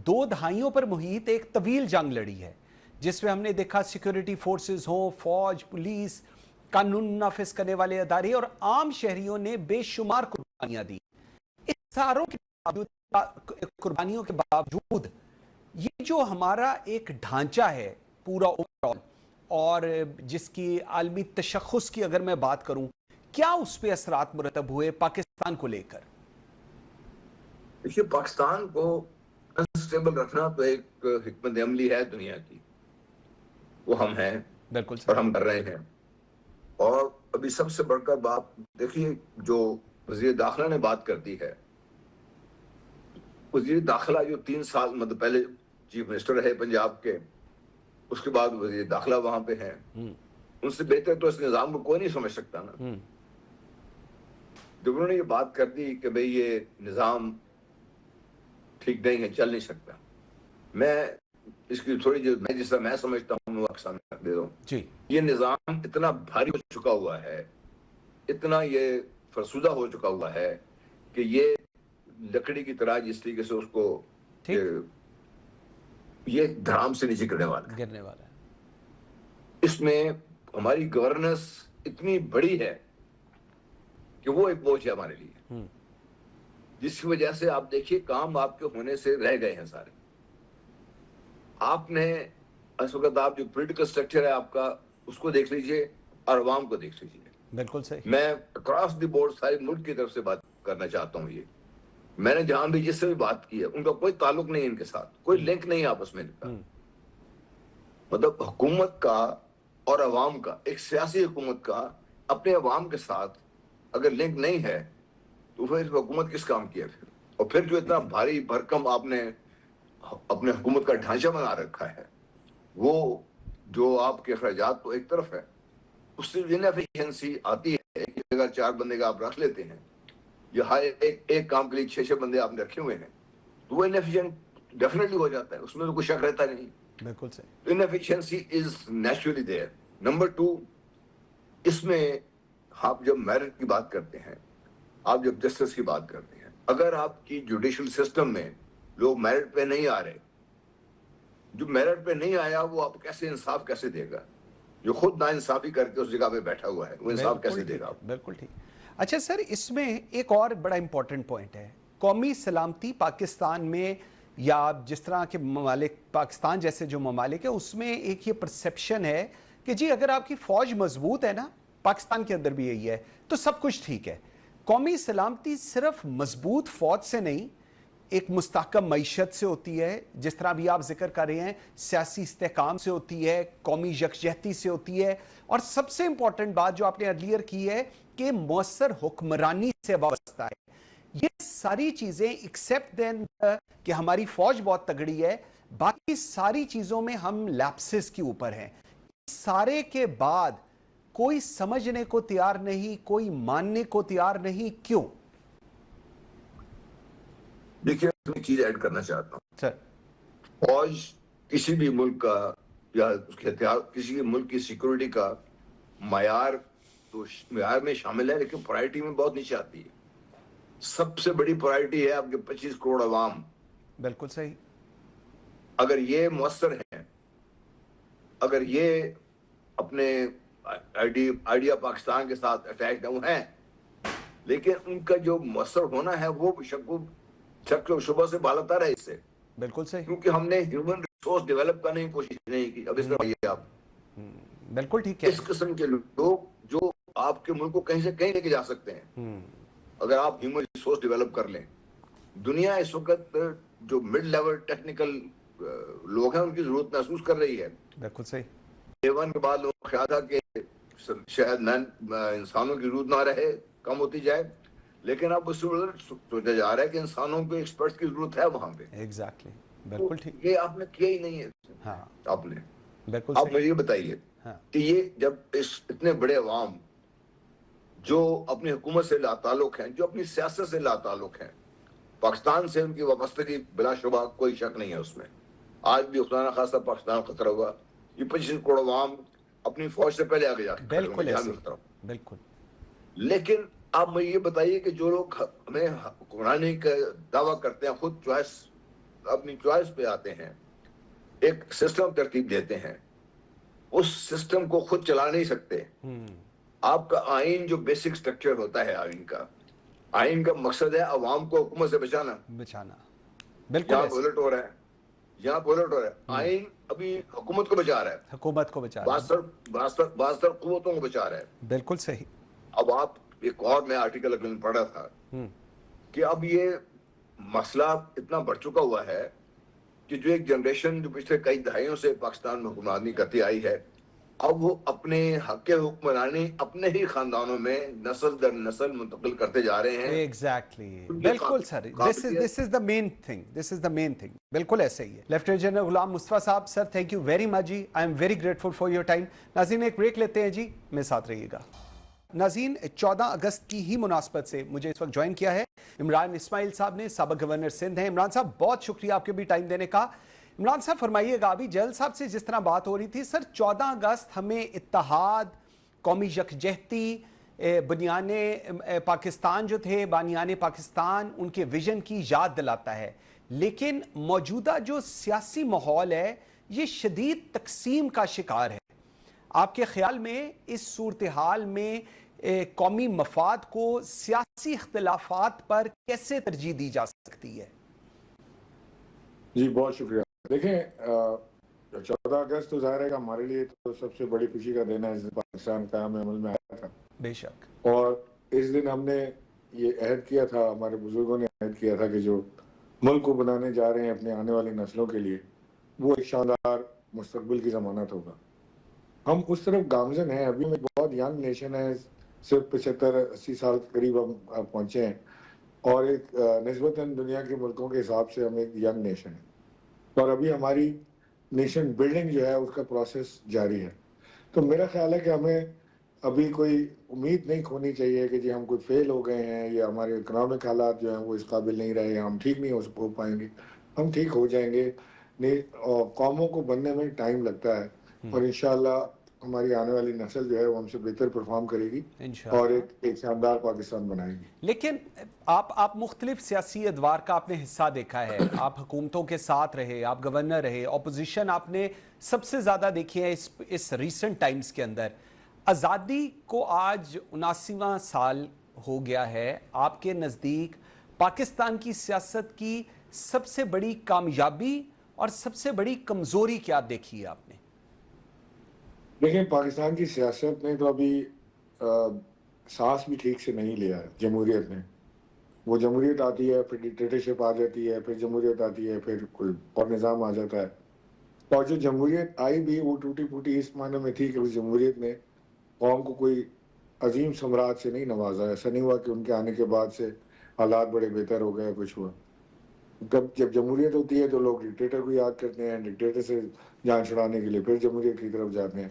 2 دہائیوں پر محیط ایک طویل جنگ لڑی ہے, جس میں ہم نے دیکھا سیکیورٹی فورسز ہوں, فوج, پولیس, قانون نافذ کرنے والے ادارے اور عام شہریوں نے بے شمار قربانیاں دی. اس ساروں کے قربانیوں کے باوجود یہ جو ہمارا ایک ڈھانچہ ہے پورا اوورآل, اور جس کی عالمی تشخص کی اگر میں بات کروں, کیا اس پہ اثرات مرتب ہوئے پاکستان کو لے کر؟ دیکھیے پاکستان کو انسٹیبل رکھنا تو ایک حکمت عملی ہے دنیا کی, وہ ہم ہیں بالکل اور ہم کر رہے ہیں. اور ابھی سب سے بڑھ کر بات دیکھیے جو وزیر داخلہ نے بات کر دی ہے, وزیر داخلہ جو 3 سال مطلب پہلے چیف منسٹر رہے پنجاب کے, اس کے بعد وزیر داخلہ وہاں پہ ہیں, ان سے بہتر تو اس نظام کو کوئی نہیں سمجھ سکتا نا. جب انہوں نے یہ بات کر دی کہ بھئی یہ نظام ٹھیک نہیں ہے, چل نہیں سکتا, میں اس کی تھوڑی میں جس طرح میں سمجھتا ہوں وہ آپ سامنے رکھ دے رہا ہوں جی. یہ نظام اتنا بھاری ہو چکا ہوا ہے, اتنا یہ فرسودہ ہو چکا ہوا ہے کہ یہ لکڑی کی طرح جس طریقے سے اس کو یہ دھرام سے نیچے گرنے والا ہے. اس میں ہماری گورننس اتنی بڑی ہے کہ وہ ایک بوجھ ہے ہمارے لیے, جس کی وجہ سے آپ دیکھیے کام آپ کے ہونے سے رہ گئے ہیں سارے. آپ نے اس وقت آپ جو پولیٹیکل سٹرکچر ہے آپ کا اس کو دیکھ لیجئے اور عوام کو دیکھ لیجئے. بالکل صحیح. میں اکراس دی بورڈ سارے ملک کی طرف سے بات کرنا چاہتا ہوں. یہ میں نے جہاں بھی جس سے بھی بات کی ہے ان کا کوئی تعلق نہیں ان کے ساتھ, کوئی لنک نہیں آپس میں ان کا. مطلب حکومت کا اور عوام کا, ایک سیاسی حکومت کا اپنے عوام کے ساتھ اگر لنک نہیں ہے تو پھر حکومت کس کام کی ہے پھر؟ اور پھر جو اتنا بھاری بھرکم آپ نے اپنے حکومت کا ڈھانچہ بنا رکھا ہے, وہ جو آپ کے اخراجات تو ایک طرف ہے, اس سے انیفیشنسی آتی ہے. اگر 4 بندے کا آپ رکھ لیتے ہیں, یہ ایک کام کے لیے 6 بندے آپ نے رکھے ہوئے ہیں, تو وہ انیفیشنٹ ڈیفینیٹلی ہو جاتا ہے, اس میں تو کوئی شک رہتا نہیں. بالکل صحیح. انیفیشنسی از نیچرلی دیئر. نمبر 2, اس میں آپ جب میرٹ کی بات کرتے ہیں, آپ جب جسٹس کی بات کرتے ہیں, اگر آپ کی جوڈیشل سسٹم میں لوگ میرٹ پہ نہیں آ رہے, جو میرٹ پہ نہیں آیا وہ آپ کیسے انصاف کیسے دے گا؟ جو خود نا انصافی کر کے اس جگہ پہ بیٹھا ہوا ہے وہ انصاف کیسے دے گا؟ بالکل ٹھیک. اچھا سر, اس میں ایک اور بڑا امپورٹنٹ پوائنٹ ہے, قومی سلامتی پاکستان میں, یا جس طرح کے ممالک پاکستان جیسے جو ممالک ہیں اس میں ایک یہ پرسیپشن ہے کہ جی اگر آپ کی فوج مضبوط ہے نا, پاکستان کے اندر بھی یہی ہے, تو سب کچھ ٹھیک ہے. قومی سلامتی صرف مضبوط فوج سے نہیں, ایک مستحکم معیشت سے ہوتی ہے, جس طرح بھی آپ ذکر کر رہے ہیں سیاسی استحکام سے ہوتی ہے, قومی یکجہتی سے ہوتی ہے, اور سب سے امپورٹنٹ بات جو آپ نے ارلیئر کی ہے کہ مؤثر حکمرانی سے وابستہ ہے. یہ ساری چیزیں ایکسیپٹ دین کہ ہماری فوج بہت تگڑی ہے, باقی ساری چیزوں میں ہم لیپسز کے اوپر ہیں. سارے کے بعد کوئی سمجھنے کو تیار نہیں, کوئی ماننے کو تیار نہیں, کیوں؟ دیکھیے میں چیز ایڈ کرنا چاہتا ہوں سر. فوج کسی بھی ملک کا یا اس کے ہتھیار کسی بھی ملک کی سیکورٹی کا معیار تو معیار میں شامل ہے، لیکن پرائرٹی میں بہت نیچے آتی ہے. سب سے بڑی پرائرٹی ہے آپ کے 25 کروڑ عوام. بالکل صحیح. اگر یہ مؤثر ہیں، اگر یہ اپنے آئیڈیا پاکستان کے ساتھ اٹیچ ہیں، لیکن ان کا جو مؤثر ہونا ہے وہ شک و شبہ سے بالاتر ہے اس سے. بالکل صحیح. کیونکہ ہم نے ہیومن ریسورس ڈیولپ کرنے کی کوشش نہیں کی. اب اس طرح آئیے آپ بالکل ٹھیک ہے. اس قسم کے لوگ جو آپ کے ملک کو کہیں سے کہیں لے کے جا سکتے ہیں اگر آپ ہیومن ریسورس ڈیولپ کر لیں. دنیا اس وقت جو مڈ لیول ٹیکنیکل لوگ ہیں ان کی ضرورت محسوس کر رہی ہے. بالکل صحیح. ایون کے بعد لوگوں کو خیال تھا کہ شاید انسانوں کی ضرورت نہ رہے، کم ہوتی جائے، لیکن اب اس سے سوچا جا رہا ہے کہ انسانوں کے ایکسپرٹس کی ضرورت ہے وہاں پہ. ایگزیکٹلی. بالکل ٹھیک. یہ آپ نے کیا ہی نہیں ہے. ہاں آپ نے بالکل آپ صحیح. مجھے یہ بتائیے کہ یہ جب اتنے بڑے عوام جو اپنی حکومت سے لا تعلق ہیں، جو اپنی سیاست سے لا تعلق ہیں، پاکستان سے ان کی وابستگی بلا شبہ کوئی شک نہیں ہے اس میں. آج بھی خدا نخواستہ پاکستان خطرہ ہوا، یہ 25 کروڑ عوام اپنی فوج سے پہلے آگے جا کے بالکل ایسے. بالکل. لیکن آپ مجھے یہ بتائیے کہ جو لوگ ہمیں حکمرانی کا دعویٰ کرتے ہیں، خود چوائس اپنی چوائس پہ آتے ہیں، ایک سسٹم ترتیب دیتے ہیں، اس سسٹم کو خود چلا نہیں سکتے. آپ کا آئین جو بیسک سٹرکچر ہوتا ہے آئین کا مقصد ہے عوام کو حکومت سے بچانا. بالکل. یہاں الٹ ہو رہا ہے. آئین ابھی حکومت کو بچا رہا ہے، حکومت کو بچا رہا ہے. بعض تر قوتوں کو بچا رہا ہے. بالکل صحیح. اب آپ ایک اور میں آرٹیکل اگلے میں پڑھا تھا کہ اب یہ مسئلہ اتنا بڑھ چکا ہوا ہے کہ جو ایک جنریشن جو پچھلے کئی دہائیوں سے پاکستان میں حکمرانی کرتی آئی ہے، اب وہ اپنے حق حکمرانی اپنے ہی خاندانوں میں نسل در نسل منتقل کرتے جا رہے ہیں. ایگزیکٹلی. بالکل سر. دس از دا مین تھنگ. بالکل ایسے ہی ہے. لیفٹیننٹ جنرل غلام مصطفیٰ صاحب، sir thank you very much ji. I am very grateful for your time. ناظرین ایک بریک لیتے ہیں جی، میرے ساتھ رہیے گا. ناظرین 14 اگست کی ہی مناسبت سے مجھے اس وقت جوائن کیا ہے عمران اسماعیل صاحب نے، سابق گورنر سندھ ہیں. عمران صاحب بہت شکریہ آپ کے بھی ٹائم دینے کا. عمران صاحب فرمائیے گا، ابھی جلال صاحب سے جس طرح بات ہو رہی تھی سر، 14 اگست ہمیں اتحاد، قومی یکجہتی، بنیان پاکستان جو تھے، بانیان پاکستان، ان کے ویژن کی یاد دلاتا ہے. لیکن موجودہ جو سیاسی ماحول ہے یہ شدید تقسیم کا شکار ہے. آپ کے خیال میں اس صورتحال میں قومی مفاد کو سیاسی اختلافات پر کیسے ترجیح دی جا سکتی ہے؟ جی بہت شکریہ. دیکھیں 14 اگست تو ظاہر ہے کہ ہمارے لیے تو سب سے بڑی خوشی کا دن ہے جس دن پاکستان قیام عمل میں آیا تھا. بے شک. اور اس دن ہم نے یہ عہد کیا تھا، ہمارے بزرگوں نے عہد کیا تھا کہ جو ملک کو بنانے جا رہے ہیں اپنے آنے والی نسلوں کے لیے، وہ ایک شاندار مستقبل کی ضمانت ہوگا. ہم اس طرف گامزن ہیں. ابھی میں بہت ینگ نیشن ہے، صرف 75-80 سال کے قریب ہم پہنچے ہیں، اور ایک نسبتاً دنیا کے ملکوں کے حساب سے ہم ایک ینگ نیشن ہیں، اور ابھی ہماری نیشن بلڈنگ جو ہے اس کا پروسیس جاری ہے. تو میرا خیال ہے کہ ہمیں ابھی کوئی امید نہیں کھونی چاہیے کہ جی ہم کوئی فیل ہو گئے ہیں یا ہمارے اکنامک حالات جو ہیں وہ اس قابل نہیں رہے یا ہم ٹھیک نہیں ہو پائیں گے. ہم ٹھیک ہو جائیں گے. اور قوموں کو بننے میں ٹائم لگتا ہے، اور انشاءاللہ ہماری آنے والی نسل جو ہے وہ ہم سے بہتر پرفارم کرے گی اور ایک شاندار پاکستان بنائے گی. لیکن آپ مختلف سیاسی ادوار کا آپ نے حصہ دیکھا ہے، آپ حکومتوں کے ساتھ رہے، آپ گورنر رہے، اپوزیشن آپ نے سب سے زیادہ دیکھی ہے اس ریسنٹ ٹائمز کے اندر. آزادی کو آج 79واں سال ہو گیا ہے. آپ کے نزدیک پاکستان کی سیاست کی سب سے بڑی کامیابی اور سب سے بڑی کمزوری کیا دیکھی ہے آپ نے؟ دیکھیں پاکستان کی سیاست نے تو ابھی سانس بھی ٹھیک سے نہیں لیا ہے. جمہوریت نے، وہ جمہوریت آتی ہے پھر ڈکٹیٹرشپ آ جاتی ہے، پھر جمہوریت آتی ہے پھر کوئی اور نظام آ جاتا ہے. اور جو جمہوریت آئی بھی وہ ٹوٹی پھوٹی اس معنی میں تھی کہ اس جمہوریت نے قوم کو کوئی عظیم سمراج سے نہیں نوازا. ایسا نہیں ہوا کہ ان کے آنے کے بعد سے حالات بڑے بہتر ہو گئے، کچھ ہوا. جب جمہوریت ہوتی ہے تو لوگ ڈکٹیٹر کو یاد کرتے ہیں، ڈکٹیٹر سے جان چھڑانے کے لیے پھر جمہوریت کی طرف جاتے ہیں.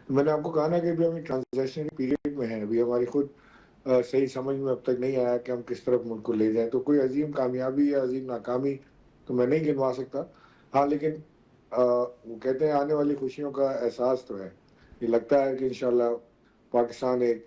میں نے آپ کو کہا نا کہ ابھی ہم ٹرانزیشنری پیریڈ میں ہیں. ابھی ہماری خود صحیح سمجھ میں اب تک نہیں آیا کہ ہم کس طرف ملک کو لے جائیں. تو کوئی عظیم کامیابی یا عظیم ناکامی تو میں نہیں گنوا سکتا. ہاں لیکن وہ کہتے ہیں آنے والی خوشیوں کا احساس تو ہے. یہ لگتا ہے کہ انشاءاللہ پاکستان ایک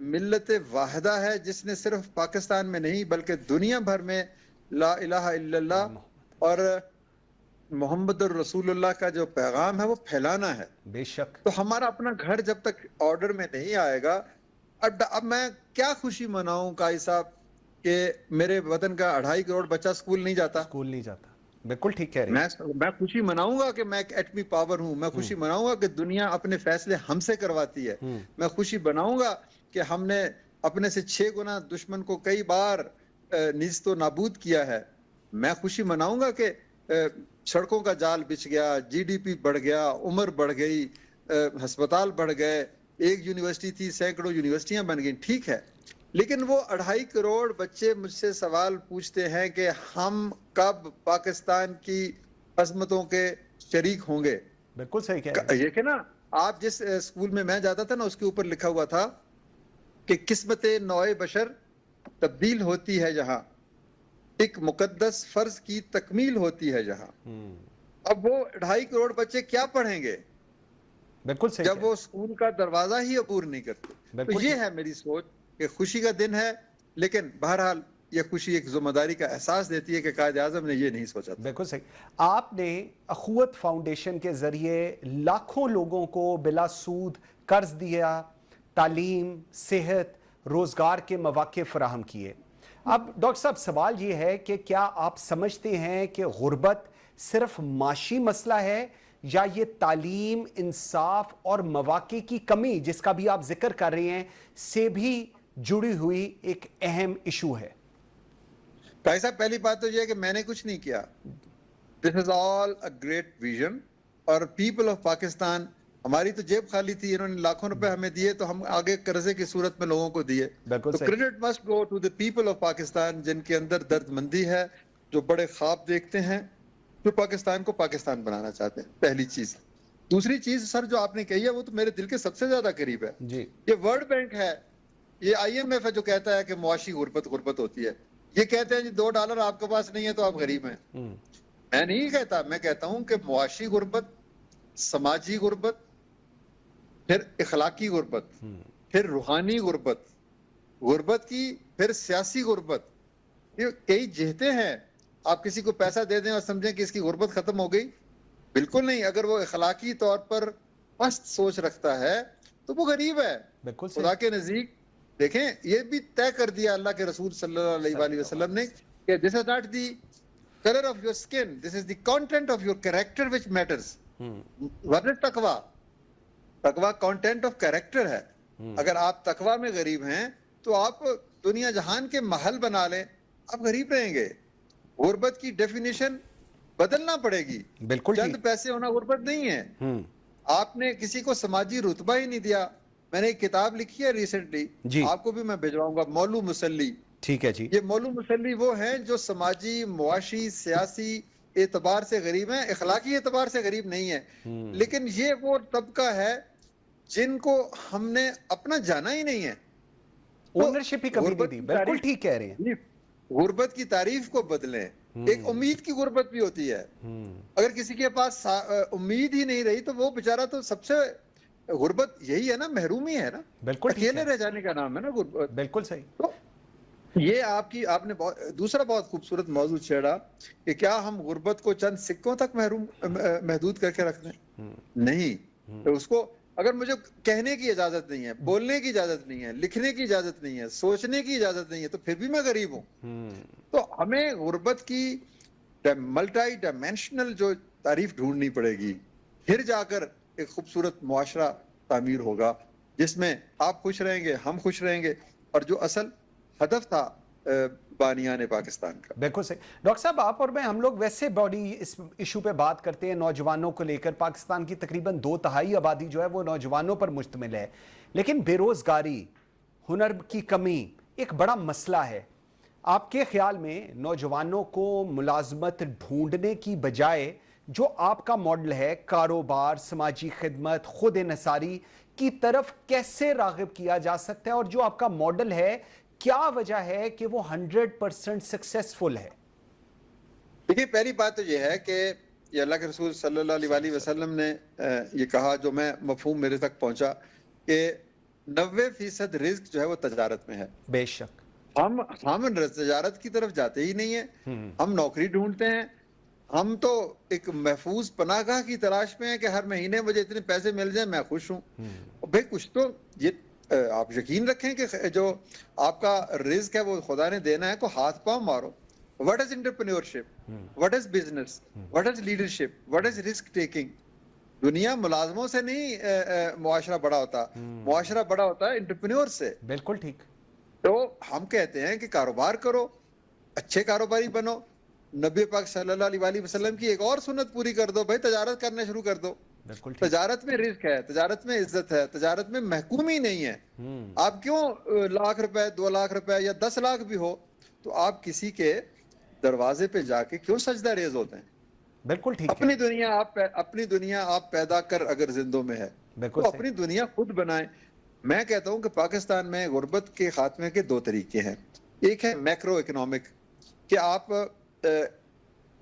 ملت واحدہ ہے جس نے صرف پاکستان میں نہیں بلکہ دنیا بھر میں لا الہ الا اللہ اور محمد الرسول اللہ کا جو پیغام ہے وہ پھیلانا ہے. بے شک. تو ہمارا اپنا گھر جب تک آرڈر میں نہیں آئے گا، اب میں کیا خوشی مناؤں قائد صاحب کہ میرے وطن کا 2.5 کروڑ بچہ اسکول نہیں جاتا. اسکول نہیں جاتا، بالکل ٹھیک کہہ رہے ہیں. میں خوشی مناؤں گا کہ میں ایک ایٹمی پاور ہوں. میں خوشی مناؤں گا کہ دنیا اپنے فیصلے ہم سے کرواتی ہے. میں خوشی مناؤں گا کہ ہم نے اپنے سے 6 گنا دشمن کو کئی بار نیست و نابود کیا ہے. میں خوشی مناؤں گا کہ سڑکوں کا جال بچھ گیا، جی ڈی پی بڑھ گیا، عمر بڑھ گئی، ہسپتال بڑھ گئے، ایک یونیورسٹی تھی سینکڑوں یونیورسٹیاں بن گئیں. ٹھیک ہے، لیکن وہ 2.5 کروڑ بچے مجھ سے سوال پوچھتے ہیں کہ ہم کب پاکستان کی عظمتوں کے شریک ہوں گے. بالکل صحیح کہہ رہے ہیں. یہ کہ نا آپ جس اسکول میں جاتا تھا نا اس کے اوپر لکھا ہوا تھا کہ قسمت نوع بشر تبدیل ہوتی ہے جہاں، ایک مقدس فرض کی تکمیل ہوتی ہے جہاں. اب وہ 2.5 کروڑ بچے کیا پڑھیں گے بالکل صحیح جب وہ اسکول کا دروازہ ہی عبور نہیں کرتے. تو یہ ہے میری سوچ کہ خوشی کا دن ہے، لیکن بہرحال یہ خوشی ایک ذمہ داری کا احساس دیتی ہے کہ قائد اعظم نے یہ نہیں سوچا تھا. بالکل صحیح. آپ نے اخوت فاؤنڈیشن کے ذریعے لاکھوں لوگوں کو بلا سود قرض دیا، تعلیم، صحت، روزگار کے مواقع فراہم کیے. اب ڈاکٹر صاحب سوال یہ ہے کہ کیا آپ سمجھتے ہیں کہ غربت صرف معاشی مسئلہ ہے یا یہ تعلیم، انصاف اور مواقع کی کمی جس کا بھی آپ ذکر کر رہے ہیں سے بھی جڑی ہوئی ایک اہم ایشو ہے؟ قائد صاحب پہلی بات تو یہ ہے کہ میں نے کچھ نہیں کیا. دس از آل اے گریٹ ویژن. اور پیپل آف پاکستان، ہماری تو جیب خالی تھی، انہوں نے لاکھوں روپے ہمیں دیے تو ہم آگے قرضے کی صورت میں لوگوں کو دیے. تو credit must go to the people of Pakistan جن کے اندر درد مندی ہے، جو بڑے خواب دیکھتے ہیں، جو پاکستان کو پاکستان بنانا چاہتے ہیں. پہلی چیز. دوسری چیز سر جو آپ نے کہی ہے وہ تو میرے دل کے سب سے زیادہ قریب ہے. یہ ورلڈ بینک ہے، یہ IMF ہے جو کہتا ہے کہ معاشی غربت ہوتی ہے. یہ کہتے ہیں جی $2 آپ کے پاس نہیں ہے تو آپ غریب ہیں. میں نہیں کہتا، میں کہتا ہوں کہ معاشی غربت، سماجی غربت، پھر اخلاقی غربت، پھر روحانی غربت، غربت کی پھر سیاسی غربت، یہ کئی جہتیں ہیں. آپ کسی کو پیسہ دے دیں اور سمجھیں کہ اس کی غربت ختم ہو گئی، بالکل نہیں. اگر وہ اخلاقی طور پر پست سوچ رکھتا ہے تو وہ غریب ہے. خدا کے نزدیک دیکھیں یہ بھی طے کر دیا اللہ کے رسول صلی اللہ علیہ وآلہ وسلم نے کہ this is not the color of your skin, this is the content of your character which matters. What is taqwa? تقوی کانٹینٹ آف کریکٹر ہے. اگر آپ تقوی میں غریب ہیں تو آپ دنیا جہان کے محل بنا لیں، آپ غریب رہیں گے. غربت کی ڈیفینیشن بدلنا پڑے گی. بالکل چند پیسے ہونا غربت نہیں ہے. آپ نے کسی کو سماجی رتبہ ہی نہیں دیا. میں نے ایک کتاب لکھی ہے ریسنٹلی، آپ کو بھی میں بھجواؤں گا، مولو مسلی. ٹھیک ہے جی. یہ مولو مسلی وہ ہیں جو سماجی، معاشی، سیاسی اعتبار سے غریب ہیں، اخلاقی اعتبار سے غریب نہیں ہیں. لیکن یہ وہ طبقہ ہے جن کو ہم نے اپنا جانا ہی نہیں ہے. اونرشپ ہی کبھی نہیں دی. بالکل ٹھیک کہہ رہے ہیں. غربت کی تعریف کو بدلیں. ایک امید کی غربت بھی ہوتی ہے. اگر کسی کے پاس امید ہی نہیں رہی تو وہ بیچارہ تو سب سے غربت یہی ہے نا، محرومی ہے نا. بالکل اکیلے رہ جانے کا نام ہے نا غربت. بالکل صحیح. تو یہ آپ نے دوسرا بہت خوبصورت موضوع چھیڑا کہ کیا ہم غربت کو چند سکوں تک محدود کر کے رکھ دیں؟ نہیں. اس کو اگر مجھے کہنے کی اجازت نہیں ہے، بولنے کی اجازت نہیں ہے، لکھنے کی اجازت نہیں ہے، سوچنے کی اجازت نہیں ہے تو پھر بھی میں غریب ہوں. تو ہمیں غربت کی ملٹی ڈائمینشنل جو تعریف ڈھونڈنی پڑے گی، پھر جا کر ایک خوبصورت معاشرہ تعمیر ہوگا جس میں آپ خوش رہیں گے، ہم خوش رہیں گے، اور جو اصل ہدف تھا بانیان پاکستان کا. بالکل صحیح. ڈاکٹر صاحب آپ اور میں ہم لوگ ویسے باڈی اس ایشو پہ بات کرتے ہیں نوجوانوں کو لے کر. پاکستان کی تقریباً 2/3 آبادی جو ہے وہ نوجوانوں پر مشتمل ہے، لیکن بے روزگاری، ہنر کی کمی ایک بڑا مسئلہ ہے. آپ کے خیال میں نوجوانوں کو ملازمت ڈھونڈنے کی بجائے جو آپ کا ماڈل ہے کاروبار، سماجی خدمت، خود انحصاری کی طرف کیسے راغب کیا جا سکتا ہے، اور جو آپ کا ماڈل ہے کیا وجہ ہے کہ وہ 100% سکسیسفل ہے؟ دیکھیے پہلی بات تو یہ ہے کہ یہ اللہ کے رسول صلی اللہ علیہ وآلہ وسلم نے یہ کہا، جو میں مفہوم میرے تک پہنچا، کہ 90% رزق جو ہے وہ تجارت میں ہے. بے شک. ہم تجارت کی طرف جاتے ہی نہیں ہیں. ہم نوکری ڈھونڈتے ہیں. ہم تو ایک محفوظ پناہ گاہ کی تلاش میں ہیں کہ ہر مہینے مجھے اتنے پیسے مل جائیں میں خوش ہوں. بھائی کچھ تو یہ آپ یقین رکھیں کہ جو آپ کا رزق ہے وہ خدا نے دینا ہے, کو ہاتھ پاؤں مارو. What is entrepreneurship? What is business? What is leadership? What is risk taking? دنیا ملازموں سے نہیں معاشرہ بڑا ہوتا, معاشرہ بڑا ہوتا ہے انٹرپرینور سے. بالکل ٹھیک. تو ہم کہتے ہیں کہ کاروبار کرو, اچھے کاروباری بنو. نبی پاک صلی اللہ علیہ وسلم کی ایک اور سنت پوری کر دو, بھائی تجارت کرنا شروع کر دو. تجارت میں رزق ہے, تجارت میں عزت ہے, تجارت میں محکومی نہیں ہے. آپ کیوں لاکھ روپے 2 لاکھ روپے یا 10 لاکھ بھی ہو تو آپ کسی کے دروازے پہ جا کے کیوں سجدہ ریز ہوتے ہیں؟ بالکل ٹھیک. اپنی دنیا آپ پیدا کر اگر زندوں میں ہے تو اپنی دنیا خود بنائیں. میں کہتا ہوں کہ پاکستان میں غربت کے خاتمے کے 2 طریقے ہیں. ایک ہے میکرو اکنامک, کہ آپ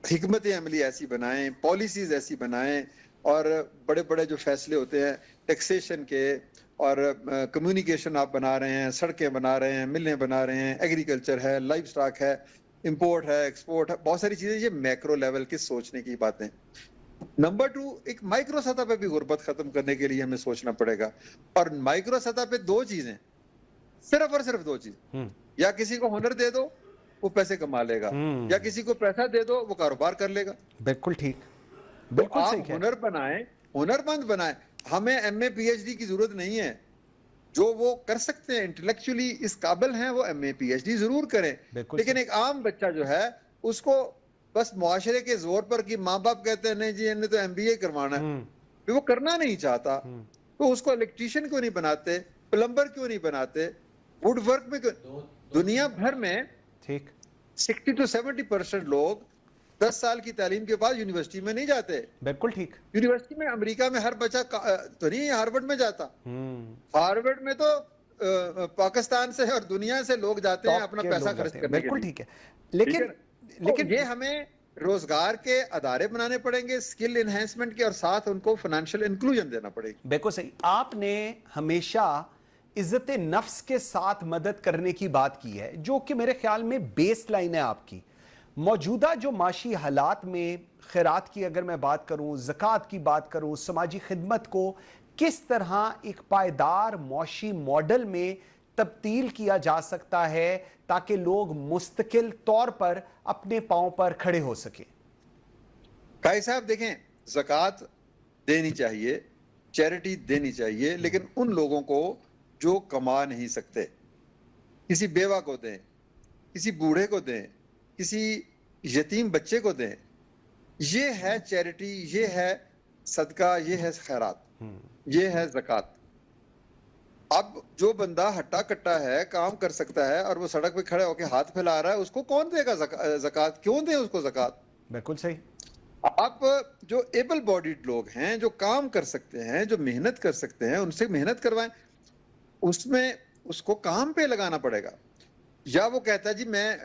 حکمت عملی ایسی بنائیں, پالیسیز ایسی بنائیں, اور بڑے بڑے جو فیصلے ہوتے ہیں ٹیکسیشن کے اور کمیونیکیشن آپ بنا رہے ہیں, سڑکیں بنا رہے ہیں, ملیں بنا رہے ہیں, ایگریکلچر ہے, لائف سٹاک ہے, امپورٹ ہے, ایکسپورٹ ہے, بہت ساری چیزیں. یہ میکرو لیول کی سوچنے کی باتیں. نمبر 2, ایک مائکرو سطح پہ بھی غربت ختم کرنے کے لیے ہمیں سوچنا پڑے گا. اور مائکرو سطح پہ 2 چیزیں, صرف اور صرف 2 چیز. یا کسی کو ہنر دے دو وہ پیسے کما لے گا, یا کسی کو پیسہ دے دو وہ کاروبار کر لے گا. بالکل ٹھیک. بالکل آپ ہنر بنائیں, ہنر مند بنائیں. ہمیں ایم اے پی ایچ ڈی کی ضرورت نہیں ہے. جو وہ کر سکتے ہیں انٹلیکچولی اس قابل ہیں وہ ایم اے پی ایچ ڈی ضرور کریں. لیکن ایک عام بچہ جو ہے اس کو بس معاشرے کے زور پر کہ ماں باپ کہتے ہیں نہیں جی انہیں تو ایم بی اے کروانا ہے, وہ کرنا نہیں چاہتا, تو اس کو الیکٹریشین کیوں نہیں بناتے, پلمبر کیوں نہیں بناتے, ووڈ ورک میں کیوں. دنیا بھر میں 60 to 70% لوگ 10 سال کی تعلیم کے بعد یونیورسٹی میں نہیں جاتے. بالکل ٹھیک. یونیورسٹی میں امریکہ میں ہر بچہ تو نہیں ہارورڈ میں جاتا. ہارورڈ میں تو پاکستان سے اور دنیا سے لوگ جاتے ہیں اپنا پیسہ خرچ کرنے کے لیے. بالکل ٹھیک ہے. لیکن یہ ہمیں روزگار کے ادارے بنانے پڑیں گے, اسکل انہینسمنٹ کے, اور ساتھ ان کو فائنینشیل انکلوژن دینا پڑے گی. بالکل صحیح. آپ نے ہمیشہ عزت نفس کے ساتھ مدد کرنے کی بات کی ہے, جو کہ میرے خیال میں بیس لائن ہے آپ کی. موجودہ جو معاشی حالات میں خیرات کی اگر میں بات کروں, زکوٰۃ کی بات کروں, سماجی خدمت کو کس طرح ایک پائیدار معاشی ماڈل میں تبدیل کیا جا سکتا ہے تاکہ لوگ مستقل طور پر اپنے پاؤں پر کھڑے ہو سکیں؟ قائد صاحب دیکھیں, زکوٰۃ دینی چاہیے, چیریٹی دینی چاہیے, لیکن ان لوگوں کو جو کما نہیں سکتے. کسی بیوہ کو دیں, کسی بوڑھے کو دیں, کسی یتیم بچے کو دیں. یہ ہے چیریٹی, یہ ہے صدقہ, یہ ہے خیرات, یہ ہے زکوٰۃ. اب جو بندہ ہٹا کٹا ہے, کام کر سکتا ہے, اور وہ سڑک پہ کھڑے ہو کے ہاتھ پھیلا رہا ہے, اس کو کون دے گا زکوٰۃ؟ کیوں دیں اس کو زکوٰۃ؟ بالکل صحیح. آپ جو ایبل باڈیڈ لوگ ہیں, جو کام کر سکتے ہیں, جو محنت کر سکتے ہیں, ان سے محنت کروائیں. اس میں اس کو کام پہ لگانا پڑے گا. یا وہ کہتا ہے جی میں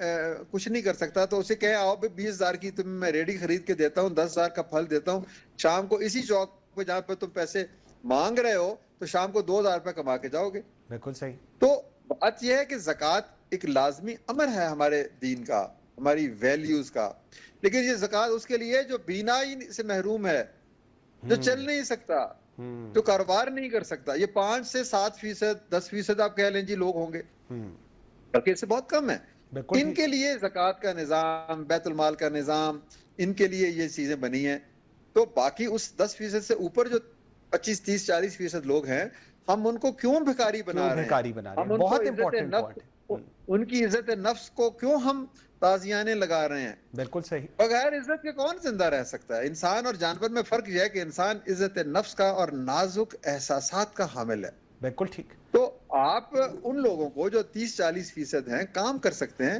کچھ نہیں کر سکتا, تو اسے کہے آؤ 20,000 کی تم میں ریڈی خرید کے دیتا ہوں, 10,000 کا پھل دیتا ہوں, شام کو اسی چوک پہ جہاں پہ تم پیسے مانگ رہے ہو تو شام کو 2,000 روپے کما کے جاؤ گے. بالکل صحیح. تو بات یہ ہے کہ زکوٰۃ ایک لازمی امر ہے ہمارے دین کا, ہماری ویلیوز کا. لیکن یہ زکوٰۃ اس کے لیے جو بینائی سے محروم ہے, جو چل نہیں سکتا, جو کاروبار نہیں کر سکتا. یہ 5 سے 7%, 10% آپ کہہ لیں جی لوگ ہوں گے, بلکہ اس سے بہت کم ہے. ان کے لیے زکوٰۃ کا نظام, بیت المال کا نظام, ان کے لیے یہ چیزیں بنی ہیں. تو باقی اس 10% سے اوپر جو 25, 30, 40% لوگ ہیں, ہم ان کو کیوں بھکاری بنا رہے ہیں؟ بہت امپورٹنٹ پوائنٹ. ان کی عزت نفس کو کیوں ہم تازیانے لگا رہے ہیں؟ بالکل صحیح. بغیر عزت کے کون زندہ رہ سکتا ہے؟ انسان اور جانور میں فرق یہ ہے کہ انسان عزت نفس کا اور نازک احساسات کا حامل ہے. بالکل ٹھیک. تو آپ ان لوگوں کو جو 30-40% ہیں, کام کر سکتے ہیں,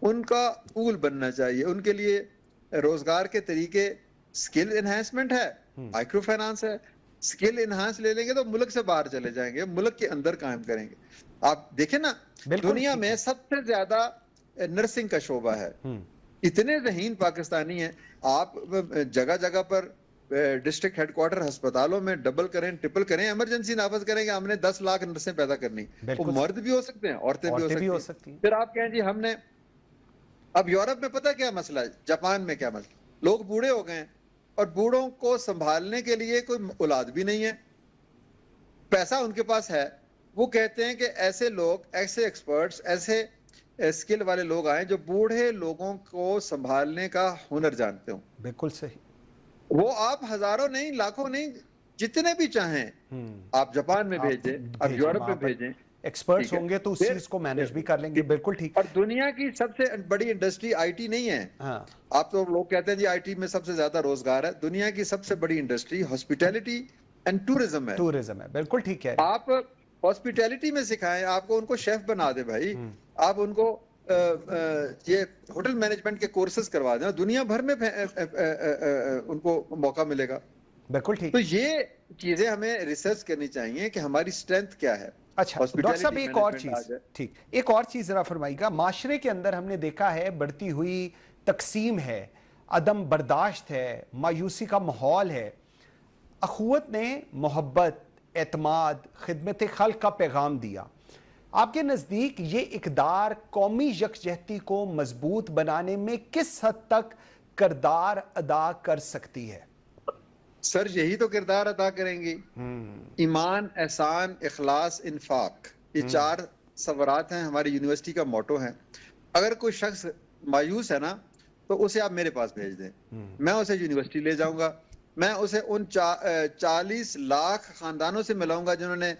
ان کا پول بننا چاہیے. ان کے لیے روزگار کے طریقے, سکل انہینسمنٹ ہے, مائکرو فائنانس ہے. سکل انہانس لے لیں گے تو ملک سے باہر چلے جائیں گے, ملک کے اندر قائم کریں گے. آپ دیکھیں نا, دنیا میں سب سے زیادہ نرسنگ کا شعبہ ہے. اتنے ذہین پاکستانی ہیں. آپ جگہ جگہ پر ڈسٹرکٹ ہیڈ کوارٹر ہسپتالوں میں ڈبل کریں ٹرپل کریں, ایمرجنسی نافذ کریں کہ ہم نے 10 لاکھ نرسیں پیدا کرنی. وہ مرد بھی ہو سکتے ہیں, عورتیں بھی ہو سکتی ہیں. پھر آپ کہیں جی ہم نے, اب یورپ میں پتہ کیا مسئلہ ہے, جاپان میں کیا مسئلہ, لوگ بوڑھے ہو گئے ہیں اور بوڑھوں کو سنبھالنے کے لیے کوئی اولاد بھی نہیں ہے, پیسہ ان کے پاس ہے. وہ کہتے ہیں کہ ایسے لوگ, ایسے ایکسپرٹس, ایسے اسکل والے لوگ آئیں جو بوڑھے لوگوں کو سنبھالنے کا ہنر جانتے ہوں. بالکل صحیح. وہ آپ ہزاروں نہیں, لاکھوں نہیں, جتنے بھی چاہیں آپ جاپان میں بھیجیں, آپ یورپ میں بھیجیں, ایکسپرٹس ہوں گے تو اس چیز کو مینج بھی کر لیں گے. بالکل ٹھیک. اور دنیا کی سب سے بڑی انڈسٹری آئی ٹی نہیں ہے. آپ تو لوگ کہتے ہیں جی آئی ٹی میں سب سے زیادہ روزگار ہے. دنیا کی سب سے بڑی انڈسٹری ہاسپٹیلٹی اینڈ ٹورزم ہے. ٹورزم ہے, بالکل ٹھیک ہے. آپ ہاسپٹیلٹی میں سکھائیں, آپ کو ان کو شیف بنا دے بھائی, آپ ان کو یہ ہوٹل مینجمنٹ کے کورسز کروا دیں, دنیا بھر میں ان کو موقع ملے گا. بالکل ٹھیک. تو یہ چیزیں ہمیں ریسرچ کرنی چاہیے کہ ہماری اسٹرینتھ کیا ہے. اچھا ڈاکٹر صاحب ایک اور چیز, ٹھیک, ایک اور چیز ذرا فرمائیے گا. معاشرے کے اندر ہم نے دیکھا ہے بڑھتی ہوئی تقسیم ہے, عدم برداشت ہے, مایوسی کا ماحول ہے. اخوت نے محبت, اعتماد, خدمت خلق کا پیغام دیا. آپ کے نزدیک یہ اقدار قومی یکجہتی کو مضبوط بنانے میں کس حد تک کردار ادا کر سکتی ہے؟ سر یہی تو کردار ادا کریں گی. ایمان, احسان, اخلاص, انفاق, یہ 4 صورات ہیں, ہماری یونیورسٹی کا موٹو ہے. اگر کوئی شخص مایوس ہے نا تو اسے آپ میرے پاس بھیج دیں, میں اسے یونیورسٹی لے جاؤں گا, میں اسے ان 40 لاکھ خاندانوں سے ملاؤں گا جنہوں نے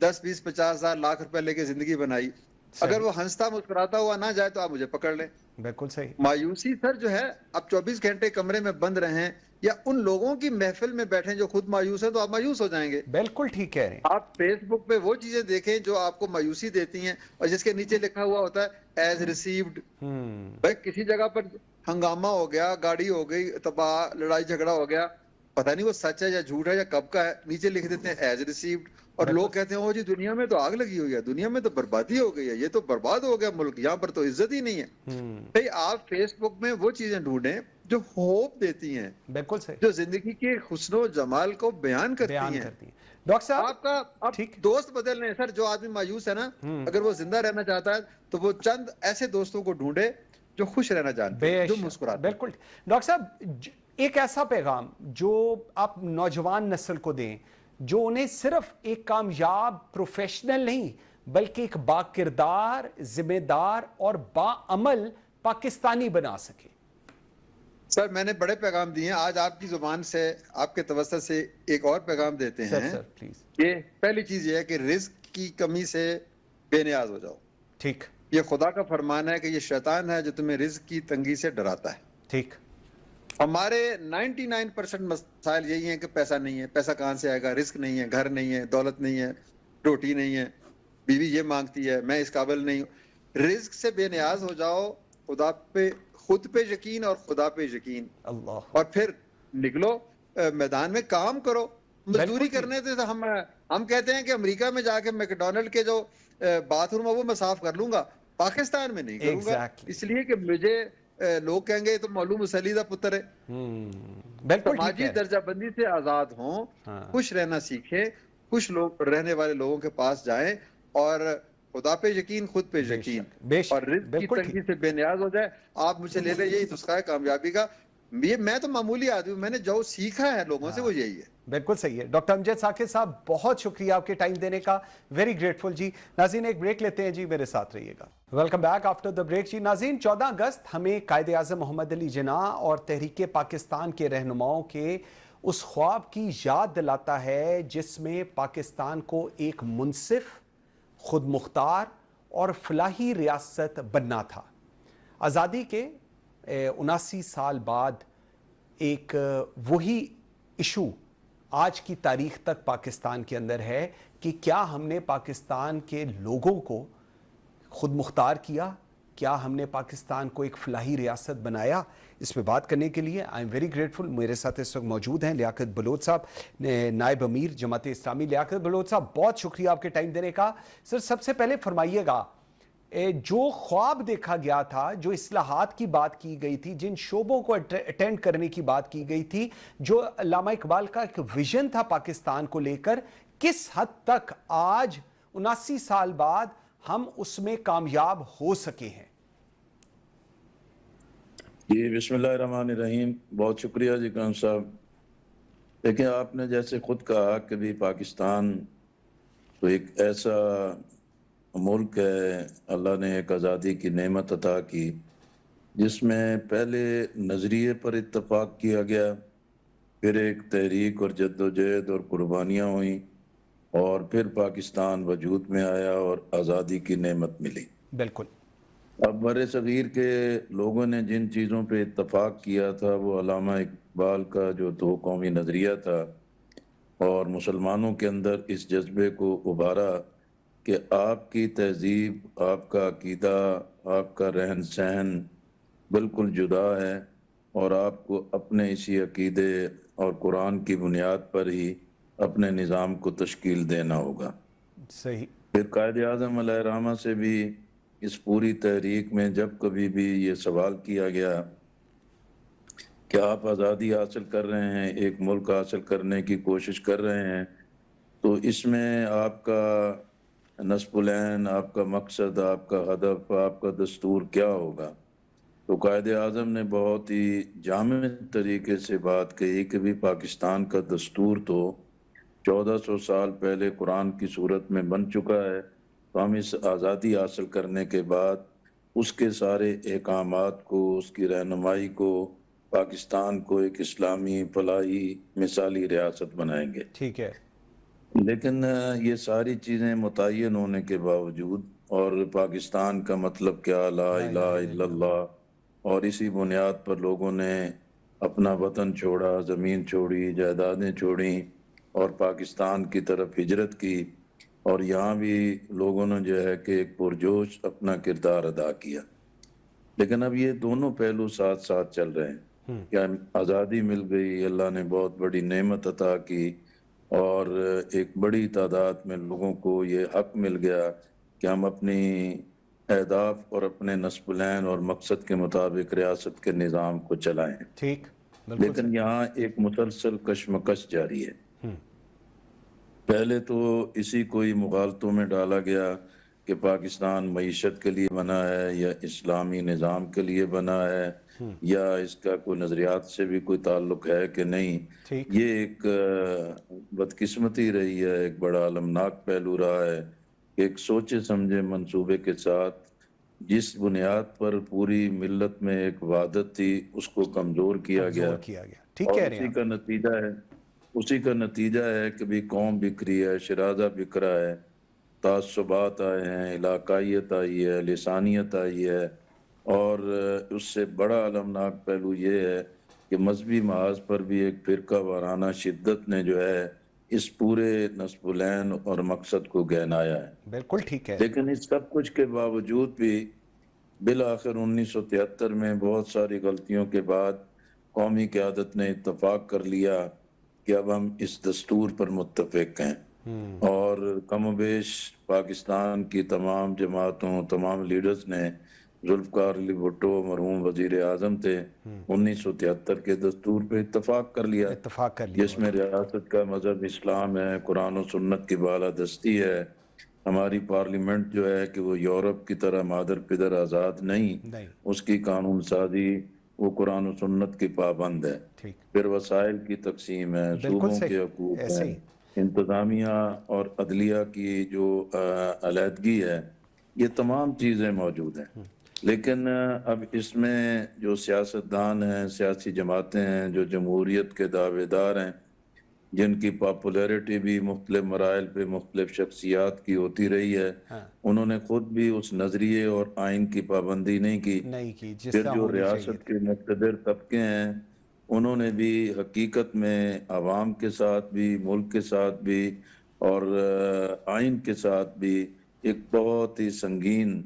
10, 20, 50 ہزار لاکھ روپے لے کے زندگی بنائی. اگر وہ ہنستا مسکراتا ہوا نہ جائے تو آپ مجھے پکڑ لیں. بالکل صحیح. مایوسی سر جو ہے, آپ 24 گھنٹے کمرے میں بند رہیں یا ان لوگوں کی محفل میں بیٹھیں جو خود مایوس ہیں تو آپ مایوس ہو جائیں گے. بالکل ٹھیک کہہ رہے ہیں. آپ فیس بک پہ وہ چیزیں دیکھیں جو آپ کو مایوسی دیتی ہیں اور جس کے نیچے لکھا ہوا ہوتا ہے ایز ریسیوڈ. بھائی کسی جگہ پر ہنگامہ ہو گیا, گاڑی ہو گئی تباہ, لڑائی جھگڑا ہو گیا, پتہ نہیں وہ سچ ہے یا جھوٹ ہے یا کب کا ہے, نیچے لکھ دیتے ہیں ایز ریسیوڈ. اور لوگ کہتے ہیں او جی دنیا میں تو آگ لگی ہوئی ہے, دنیا میں تو بربادی ہو گئی ہے, یہ تو برباد ہو گیا ملک, یہاں پر تو عزت ہی نہیں ہے. بھئی آپ فیس بک میں وہ چیزیں ڈھونڈیں جو ہوپ دیتی ہیں, بالکل صحیح, جو زندگی کے حسن و جمال کو بیان کرتی ہیں. ڈاکٹر صاحب آپ کا دوست بدل رہے ہیں سر. جو آدمی مایوس ہے نا, اگر وہ زندہ رہنا چاہتا ہے تو وہ چند ایسے دوستوں کو ڈھونڈے جو خوش رہنا چاہتے ہیں, جو مسکراتے ہیں. بالکل. ڈاکٹر صاحب ایک ایسا پیغام جو آپ نوجوان نسل کو دیں جو انہیں صرف ایک کامیاب پروفیشنل نہیں بلکہ ایک با کردار, ذمہ دار اور با عمل پاکستانی بنا سکے. سر میں نے بڑے پیغام دیے ہیں, آج آپ کی زبان سے, آپ کے توسط سے ایک اور پیغام دیتے ہیں. Sir please. یہ پہلی چیز یہ ہے کہ رزق کی کمی سے بے نیاز ہو جاؤ. ٹھیک. یہ خدا کا فرمان ہے کہ یہ شیطان ہے جو تمہیں رزق کی تنگی سے ڈراتا ہے. ٹھیک. ہمارے 99% مسائل یہی ہیں کہ پیسہ نہیں ہے, پیسہ کہاں سے آئے گا, رزق نہیں ہے, گھر نہیں ہے, دولت نہیں ہے, روٹی نہیں ہے, بیوی یہ مانگتی ہے, میں اس قابل نہیں ہوں. رزق سے بے نیاز ہو جاؤ, خدا پہ, خود پہ یقین اور خدا پہ یقین, اللہ, اور پھر نکلو میدان میں کام کرو. مزدوری کرنے سے ہم کہتے ہیں کہ امریکہ میں جا کے میکڈونلڈ کے جو باتھ روم ہے وہ میں صاف کر لوں گا, پاکستان میں نہیں کروں گا, اس لیے کہ مجھے لوگ کہیں گے تو معلوم مسلی دا پتر ہے. سماجی درجہ بندی سے آزاد ہوں, خوش رہنا سیکھیں, خوش لوگ رہنے والے لوگوں کے پاس جائیں, اور خدا پہ یقین, خود پہ یقین, اور رزق کی تنگی سے بے نیاز ہو جائے. آپ مجھے لے لیں, یہی نسخہ ہے کامیابی کا. میں تو معمولی آدمی ہوں, میں نے جو سیکھا ہے لوگوں سے وہ یہی ہے. بالکل صحیح ہے. ڈاکٹر امجد ثاقب صاحب بہت شکریہ آپ کے ٹائم دینے کا, ویری گریٹفل جی. ناظرین ایک بریک لیتے ہیں جی, میرے ساتھ رہیے گا. Welcome back after the break جی. ناظرین 14 اگست ہمیں قائد اعظم محمد علی جناح اور تحریک پاکستان کے رہنماؤں کے اس خواب کی یاد دلاتا ہے جس میں پاکستان کو ایک منصف, خود مختار اور فلاحی ریاست بننا تھا. آزادی کے 79 سال بعد ایک وہی ایشو آج کی تاریخ تک پاکستان کے اندر ہے کہ کیا ہم نے پاکستان کے لوگوں کو خود مختار کیا, کیا ہم نے پاکستان کو ایک فلاحی ریاست بنایا. اس پہ بات کرنے کے لیے آئی ایم ویری گریٹفل, میرے ساتھ اس وقت موجود ہیں لیاقت بلوچ صاحب, نائب امیر جماعت اسلامی. لیاقت بلوچ صاحب بہت شکریہ آپ کے ٹائم دینے کا. سر سب سے پہلے فرمائیے گا جو خواب دیکھا گیا تھا، جو اصلاحات کی بات کی گئی تھی، جن شعبوں کو اٹینڈ کرنے کی بات کی گئی تھی، جو علامہ اقبال کا ایک ویژن تھا پاکستان کو لے کر، کس حد تک آج 79 سال بعد ہم اس میں کامیاب ہو سکے ہیں؟ جی بسم اللہ الرحمن الرحیم، بہت شکریہ جی خان صاحب۔ دیکھیں، آپ نے جیسے خود کہا کہ بھی پاکستان تو ایک ایسا ملک ہے، اللہ نے ایک آزادی کی نعمت عطا کی جس میں پہلے نظریے پر اتفاق کیا گیا، پھر ایک تحریک اور جدوجہد اور قربانیاں ہوئیں، اور پھر پاکستان وجود میں آیا اور آزادی کی نعمت ملی۔ بالکل۔ اب بر صغیر کے لوگوں نے جن چیزوں پہ اتفاق کیا تھا وہ علامہ اقبال کا جو دو قومی نظریہ تھا، اور مسلمانوں کے اندر اس جذبے کو ابھارا کہ آپ کی تہذیب، آپ کا عقیدہ، آپ کا رہن سہن بالکل جدا ہے، اور آپ کو اپنے اسی عقیدے اور قرآن کی بنیاد پر ہی اپنے نظام کو تشکیل دینا ہوگا۔ صحیح۔ پھر قائد اعظم علیہ الرحمہ سے بھی اس پوری تحریک میں جب کبھی بھی یہ سوال کیا گیا کہ آپ آزادی حاصل کر رہے ہیں، ایک ملک حاصل کرنے کی کوشش کر رہے ہیں، تو اس میں آپ کا نصب العین، آپ کا مقصد، آپ کا ہدف، آپ کا دستور کیا ہوگا؟ تو قائد اعظم نے بہت ہی جامع طریقے سے بات کہی کہ بھی پاکستان کا دستور تو 1400 سال پہلے قرآن کی صورت میں بن چکا ہے، تو ہم اس آزادی حاصل کرنے کے بعد اس کے سارے احکامات کو، اس کی رہنمائی کو، پاکستان کو ایک اسلامی فلاحی مثالی ریاست بنائیں گے۔ ٹھیک ہے۔ لیکن یہ ساری چیزیں متعین ہونے کے باوجود، اور پاکستان کا مطلب کیا، لا الہ الا اللہ، اور اسی بنیاد پر لوگوں نے اپنا وطن چھوڑا، زمین چھوڑی، جائیدادیں چھوڑیں، اور پاکستان کی طرف ہجرت کی، اور یہاں بھی لوگوں نے جو ہے کہ ایک پرجوش اپنا کردار ادا کیا۔ لیکن اب یہ دونوں پہلو ساتھ ساتھ چل رہے ہیں کہ آزادی مل گئی، اللہ نے بہت بڑی نعمت عطا کی، اور ایک بڑی تعداد میں لوگوں کو یہ حق مل گیا کہ ہم اپنی اہداف اور اپنے نصب العین اور مقصد کے مطابق ریاست کے نظام کو چلائیں۔ ٹھیک، لیکن یہاں ایک مسلسل کشمکش جاری ہے۔ پہلے تو اسی کوئی مغالطوں میں ڈالا گیا کہ پاکستان معیشت کے لیے بنا ہے یا اسلامی نظام کے لیے بنا ہے، یا اس کا کوئی نظریات سے بھی کوئی تعلق ہے کہ نہیں۔ یہ ایک بدقسمتی رہی ہے، ایک بڑا المناک پہلو رہا ہے۔ ایک سوچے سمجھے منصوبے کے ساتھ جس بنیاد پر پوری ملت میں ایک وحدت تھی، اس کو کمزور کیا گیا، اور اسی کا نتیجہ ہے کہ بھی قوم بکھری ہے، شرازہ بکھرا ہے، تعصبات آئے ہیں، علاقائیت آئی ہے، لسانیت آئی ہے، اور اس سے بڑا المناک پہلو یہ ہے کہ مذہبی محاذ پر بھی ایک فرقہ وارانہ شدت نے جو ہے اس پورے نصب العین اور مقصد کو گہنایا ہے۔ بالکل ٹھیک ہے۔ لیکن اس سب کچھ کے باوجود بھی بالآخر 1973 میں بہت ساری غلطیوں کے بعد قومی قیادت نے اتفاق کر لیا کہ اب ہم اس دستور پر متفق ہیں، اور کم و بیش پاکستان کی تمام جماعتوں، تمام لیڈرز نے، ذوالفقار علی بھٹو مرحوم وزیر اعظم تھے، 1973 کے دستور پہ اتفاق کر لیا، جس میں ریاست کا مذہب اسلام ہے، قرآن و سنت کی بالادستی ہے، ہماری پارلیمنٹ جو ہے کہ وہ یورپ کی طرح مادر پدر آزاد نہیں، اس کی قانون سازی وہ قرآن و سنت کی پابند ہے، پھر وسائل کی تقسیم ہے، صوبوں کے حقوق ہیں، انتظامیہ اور عدلیہ کی جو علیحدگی ہے، یہ تمام چیزیں موجود ہیں۔ لیکن اب اس میں جو سیاستدان ہیں، سیاسی جماعتیں ہیں، جو جمہوریت کے دعوے دار ہیں، جن کی پاپولیرٹی بھی مختلف مراحل پہ مختلف شخصیات کی ہوتی رہی ہے، انہوں نے خود بھی اس نظریے اور آئین کی پابندی نہیں کی۔ پھر جو ریاست کے مقتدر طبقے ہیں، انہوں نے بھی حقیقت میں عوام کے ساتھ بھی، ملک کے ساتھ بھی، اور آئین کے ساتھ بھی ایک بہت ہی سنگین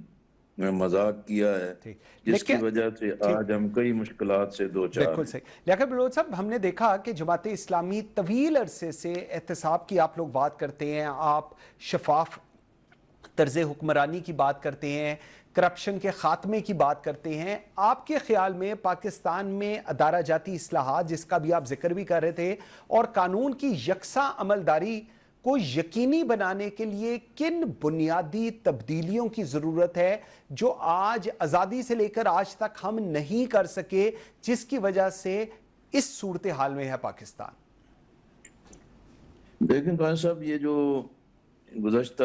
مذاق کیا ہے، جس کی وجہ سے آج ہم کئی مشکلات سے دو چار ہیں۔ بالکل صحیح۔ لیکن بلوچ صاحب، ہم نے دیکھا کہ جماعت اسلامی طویل عرصے سے احتساب کی آپ لوگ بات کرتے ہیں، آپ شفاف طرز حکمرانی کی بات کرتے ہیں، کرپشن کے خاتمے کی بات کرتے ہیں. آپ کے خیال میں پاکستان میں ادارہ جاتی اصلاحات جس کا بھی آپ ذکر بھی کر رہے تھے اور قانون کی یکساں عملداری کو یقینی بنانے کے لیے کن بنیادی تبدیلیوں کی ضرورت ہے جو آج آزادی سے لے کر آج تک ہم نہیں کر سکے, جس کی وجہ سے اس صورتحال میں ہے پاکستان؟ دیکھیں قائد صاحب, یہ جو گزشتہ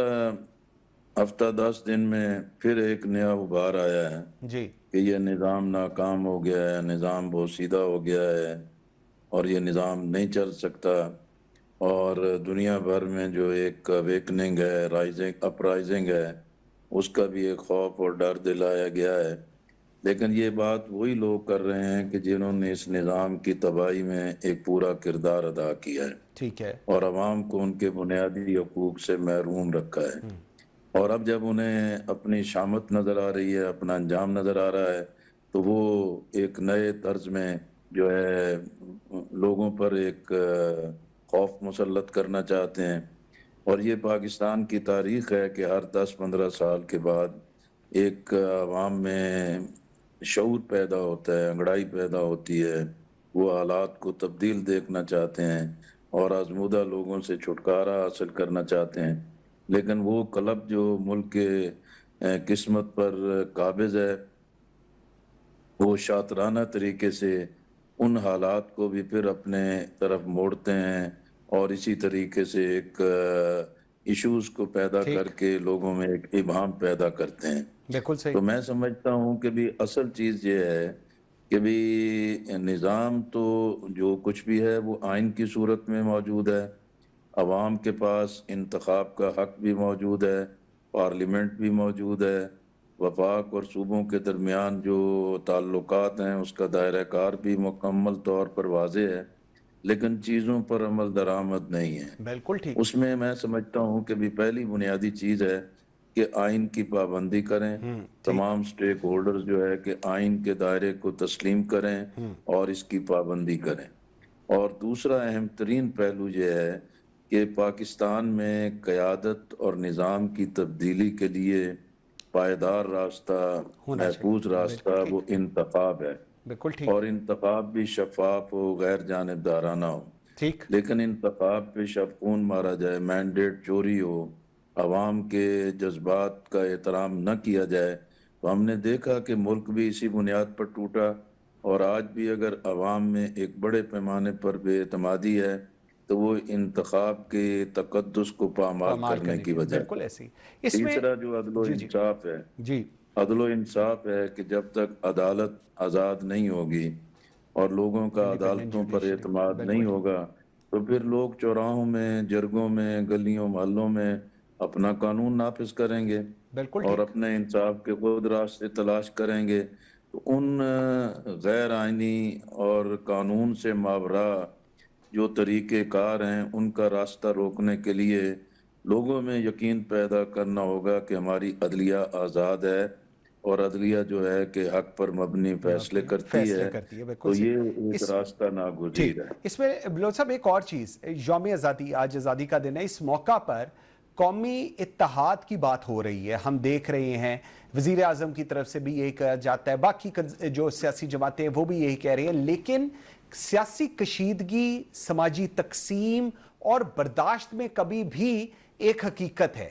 ہفتہ 10 دن میں پھر ایک نیا ابھار آیا ہے جی کہ یہ نظام ناکام ہو گیا ہے, نظام بہت سیدھا ہو گیا ہے اور یہ نظام نہیں چل سکتا, اور دنیا بھر میں جو ایک اویکننگ ہے, اپرائزنگ ہے, اس کا بھی ایک خوف اور ڈر دلایا گیا ہے. لیکن یہ بات وہی لوگ کر رہے ہیں کہ جنہوں نے اس نظام کی تباہی میں ایک پورا کردار ادا کیا ہے, ٹھیک ہے, اور عوام کو ان کے بنیادی حقوق سے محروم رکھا ہے. اور اب جب انہیں اپنی شامت نظر آ رہی ہے, اپنا انجام نظر آ رہا ہے, تو وہ ایک نئے طرز میں جو ہے لوگوں پر ایک خوف مسلط کرنا چاہتے ہیں. اور یہ پاکستان کی تاریخ ہے کہ ہر 10-15 سال کے بعد ایک عوام میں شعور پیدا ہوتا ہے, انگڑائی پیدا ہوتی ہے, وہ حالات کو تبدیل دیکھنا چاہتے ہیں اور آزمودہ لوگوں سے چھٹکارا حاصل کرنا چاہتے ہیں. لیکن وہ قلب جو ملک کے قسمت پر قابض ہے, وہ شاطرانہ طریقے سے ان حالات کو بھی پھر اپنے طرف موڑتے ہیں اور اسی طریقے سے ایک ایشوز کو پیدا کر کے لوگوں میں ایک ابہام پیدا کرتے ہیں. بالکل صحیح. تو میں سمجھتا ہوں کہ بھی اصل چیز یہ ہے کہ بھی نظام تو جو کچھ بھی ہے وہ آئین کی صورت میں موجود ہے, عوام کے پاس انتخاب کا حق بھی موجود ہے, پارلیمنٹ بھی موجود ہے, وفاق اور صوبوں کے درمیان جو تعلقات ہیں اس کا دائرہ کار بھی مکمل طور پر واضح ہے, لیکن چیزوں پر عمل درآمد نہیں ہے. بالکل ٹھیک. اس میں سمجھتا ہوں کہ بھی پہلی بنیادی چیز ہے کہ آئین کی پابندی کریں, تمام سٹیک ہولڈرز جو ہے کہ آئین کے دائرے کو تسلیم کریں اور اس کی پابندی کریں. اور دوسرا اہم ترین پہلو یہ ہے کہ پاکستان میں قیادت اور نظام کی تبدیلی کے لیے پائیدار راستہ, محفوظ راستہ وہ انتخاب ہے, بالکل ٹھیک, اور انتخاب بھی شفاف ہو, غیر جانبدارانہ ہو. ٹھیک. لیکن انتخاب پہ شب خون مارا جائے, مینڈیٹ چوری ہو, عوام کے جذبات کا احترام نہ کیا جائے, تو ہم نے دیکھا کہ ملک بھی اسی بنیاد پر ٹوٹا. اور آج بھی اگر عوام میں ایک بڑے پیمانے پر بے اعتمادی ہے تو وہ انتخاب کے تقدس کو پامال کرنے کی وجہ. بالکل ایسی. اس میں تیسرا جو عدل و انصاف ہے, جی عدل و انصاف ہے کہ جب تک عدالت آزاد نہیں ہوگی اور لوگوں کا عدالتوں پر اعتماد نہیں ہوگا تو پھر لوگ چوراہوں میں, جرگوں میں, گلیوں محلوں میں اپنا قانون نافذ کریں گے اور اپنے انصاف کے خود راستے تلاش کریں گے. تو ان غیر آئینی اور قانون سے ماورا جو طریقہ کار ہیں ان کا راستہ روکنے کے لیے لوگوں میں یقین پیدا کرنا ہوگا کہ ہماری عدلیہ آزاد ہے اور عدلیہ جو ہے کہ حق پر مبنی فیصلے کرتی ہے, تو یہ ایک راستہ ناگزیر ہے. اس میں بلوچ صاحب ایک اور چیز, یوم آزادی, آج آزادی کا دن ہے, اس موقع پر قومی اتحاد کی بات ہو رہی ہے. ہم دیکھ رہے ہیں وزیر اعظم کی طرف سے بھی یہی کہا جاتا ہے, باقی جو سیاسی جماعتیں ہیں وہ بھی یہی کہہ رہی ہیں, لیکن سیاسی کشیدگی, سماجی تقسیم اور برداشت میں کبھی بھی ایک حقیقت ہے.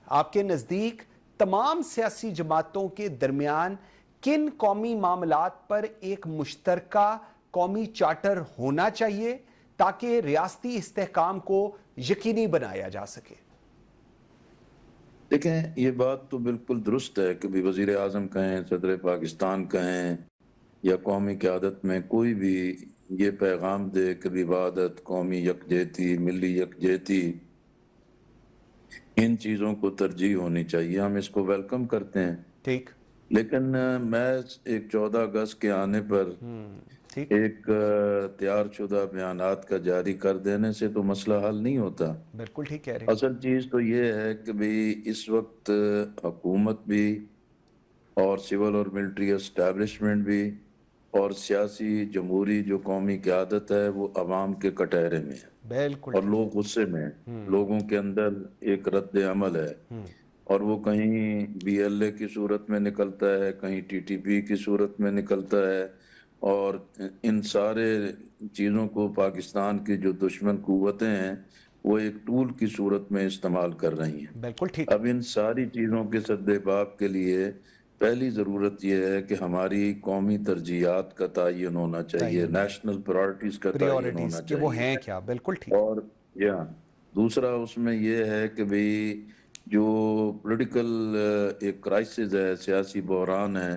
آپ کے نزدیک تمام سیاسی جماعتوں کے درمیان کن قومی معاملات پر ایک مشترکہ قومی چارٹر ہونا چاہیے تاکہ ریاستی استحکام کو یقینی بنایا جا سکے؟ دیکھیں, یہ بات تو بالکل درست ہے کہ وزیر اعظم کہیں, صدر پاکستان کہیں یا قومی قیادت میں کوئی بھی یہ پیغام دے کہ وحدت, قومی یکجہتی, ملی یکجہتی, ان چیزوں کو ترجیح ہونی چاہیے. ہم اس کو ویلکم کرتے ہیں. ٹھیک. لیکن میں ایک 14 اگست کے آنے پر ایک تیار شدہ بیانات کا جاری کر دینے سے تو مسئلہ حل نہیں ہوتا. بالکل ٹھیک کہہ رہے ہیں. اصل چیز تو یہ ہے کہ بھی اس وقت حکومت بھی اور سول اور ملٹری اسٹیبلشمنٹ بھی اور سیاسی جمہوری جو قومی قیادت ہے وہ عوام کے کٹہرے میں ہے, بالکل, اور لوگ غصے میں ہیں, لوگوں کے اندر ایک رد عمل ہے. اور وہ کہیں BLA کی صورت میں نکلتا ہے، کہیں TTP کی صورت میں نکلتا ہے، اور ان سارے چیزوں کو پاکستان کی جو دشمن قوتیں ہیں وہ ایک ٹول کی صورت میں استعمال کر رہی ہیں۔ بالکل ٹھیک۔ اب ان ساری چیزوں کے سدباب کے لیے پہلی ضرورت یہ ہے کہ ہماری قومی ترجیحات کا تعین ہونا چاہیے، نیشنل پرائورٹیز کا تعین ہونا کہ وہ چاہیے، ہیں کیا۔ بالکل ٹھیک۔ اور دوسرا اس میں یہ ہے کہ بھئی جو پولیٹیکل ایک کرائسس ہے، سیاسی بحران ہے،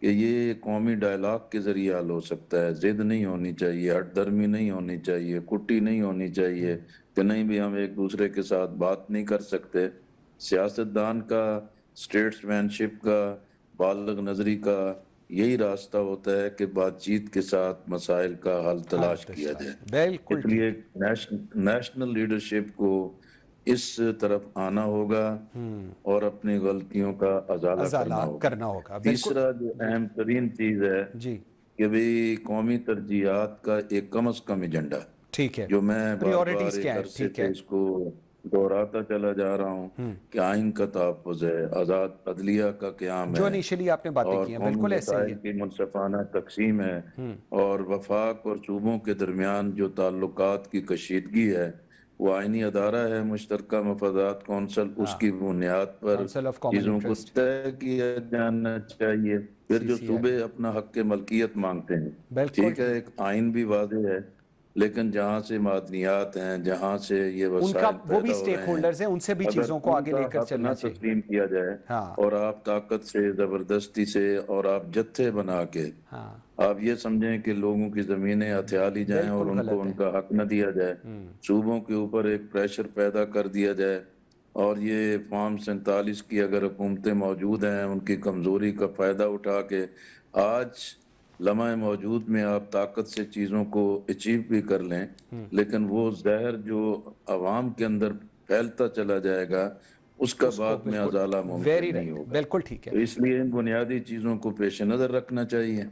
کہ یہ قومی ڈائلاگ کے ذریعے حل ہو سکتا ہے، ضد نہیں ہونی چاہیے، ہٹ درمی نہیں ہونی چاہیے، کٹی نہیں ہونی چاہیے کہ نہیں بھی ہم ایک دوسرے کے ساتھ بات نہیں کر سکتے۔ سیاستدان کا، اسٹیٹس مین شپ کا، بالغ نظری کا یہی راستہ ہوتا ہے کہ بات چیت کے ساتھ مسائل کا حل تلاش کیا جائے۔ بالکل اس لیے نیشنل لیڈرشپ کو اس طرف آنا ہوگا اور اپنی غلطیوں کا ازالہ کرنا ہوگا۔ تیسرا جو اہم ترین چیز ہے کہ بھی قومی ترجیحات کا ایک کم از کم ایجنڈا، ٹھیک ہے، جو میں بار بار ایک عرصے سے اس کو دہراتا چلا جا رہا ہوں کہ آئین کا تحفظ ہے، آزاد عدلیہ کا قیام ہے، جو انیشلی آپ نے باتیں کی ہیں، بالکل ایسے ہی ہے، کی منصفانہ تقسیم ہے، اور وفاق اور صوبوں کے درمیان جو تعلقات کی کشیدگی ہے وہ آئینی ادارہ ہے، مشترکہ مفادات کونسل، اس کی بنیاد پر چیزوں کو طے کیا جانا چاہیے۔ پھر جو صوبے اپنا حق ملکیت مانگتے ہیں، ٹھیک ہے، ایک آئین بھی واضح ہے، لیکن جہاں سے معدنیات ہیں، جہاں سے یہ وسائل پیدا ہو رہے ہیں، ان سے بھی چیزوں کو آگے لے کر چلنا چاہیے، تسلیم کیا جائے، اور آپ طاقت سے، زبردستی سے، اور آپ جتھے بنا کے آپ یہ سمجھیں کہ لوگوں کی زمینیں ہتھیا لی جائیں اور ان کو ان کا حق نہ دیا جائے، صوبوں کے اوپر ایک پریشر پیدا کر دیا جائے، اور یہ فارم 47 کی اگر حکومتیں موجود ہیں ان کی کمزوری کا فائدہ اٹھا کے آج لمحہ موجود میں آپ طاقت سے چیزوں کو اچیو بھی کر لیں، لیکن وہ زہر جو عوام کے اندر پھیلتا چلا جائے گا اس کا بعد میں ازالہ ممکن نہیں ہوگا۔ بالکل ٹھیک ہے، اس لیے ان بنیادی چیزوں کو پیش نظر رکھنا چاہیے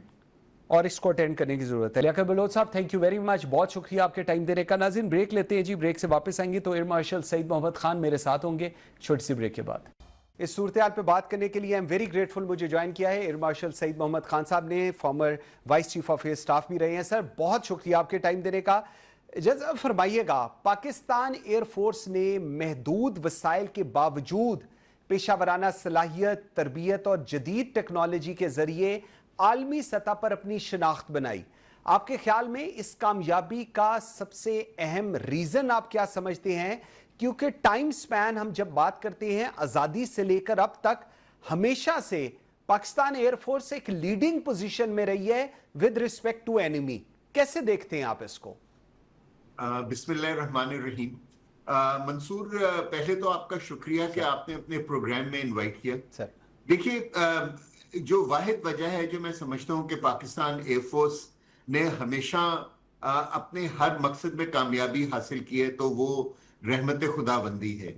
اور اس کو اٹینڈ کرنے کی ضرورت ہے۔ لیاقت بلوچ صاحب، تھینک یو ویری مچ، بہت شکریہ آپ کے ٹائم دینے کا۔ ناظرین بریک لیتے ہیں جی، بریک سے واپس آئیں گے تو ایئر مارشل سعید محمد خان میرے ساتھ ہوں گے چھوٹی سی بریک کے بعد۔ اس صورتحال پہ بات کرنے کے لیے ایم ویری گریٹفل، مجھے جوائن کیا ہے ایئر مارشل سعید محمد خان صاحب نے، former vice chief of air staff بھی رہے ہیں۔ سر بہت شکریہ آپ کے ٹائم دینے کا۔ جزا فرمائیے گا، پاکستان ایئر فورس نے محدود وسائل کے باوجود پیشہ ورانہ صلاحیت، تربیت اور جدید ٹیکنالوجی کے ذریعے عالمی سطح پر اپنی شناخت بنائی۔ آپ کے خیال میں اس کامیابی کا سب سے اہم ریزن آپ کیا سمجھتے ہیں؟ کیونکہ ٹائم سپین ہم جب بات کرتے ہیں آزادی سے لے کر اب تک، ہمیشہ سے پاکستان ایئر فورس ایک لیڈنگ پوزیشن میں رہی ہے ود ریسپیکٹ ٹو اینیمی۔ کیسے دیکھتے ہیں آپ اس کو؟ بسم اللہ الرحمن الرحیم۔ منصور، پہلے تو آپ کا شکریہ کہ آپ نے اپنے پروگرام میں انوائٹ کیا۔ دیکھیے، جو واحد وجہ ہے جو میں سمجھتا ہوں کہ پاکستان ایئر فورس نے ہمیشہ اپنے ہر مقصد میں کامیابی حاصل کی ہے تو وہ رحمت خدا بندی ہے۔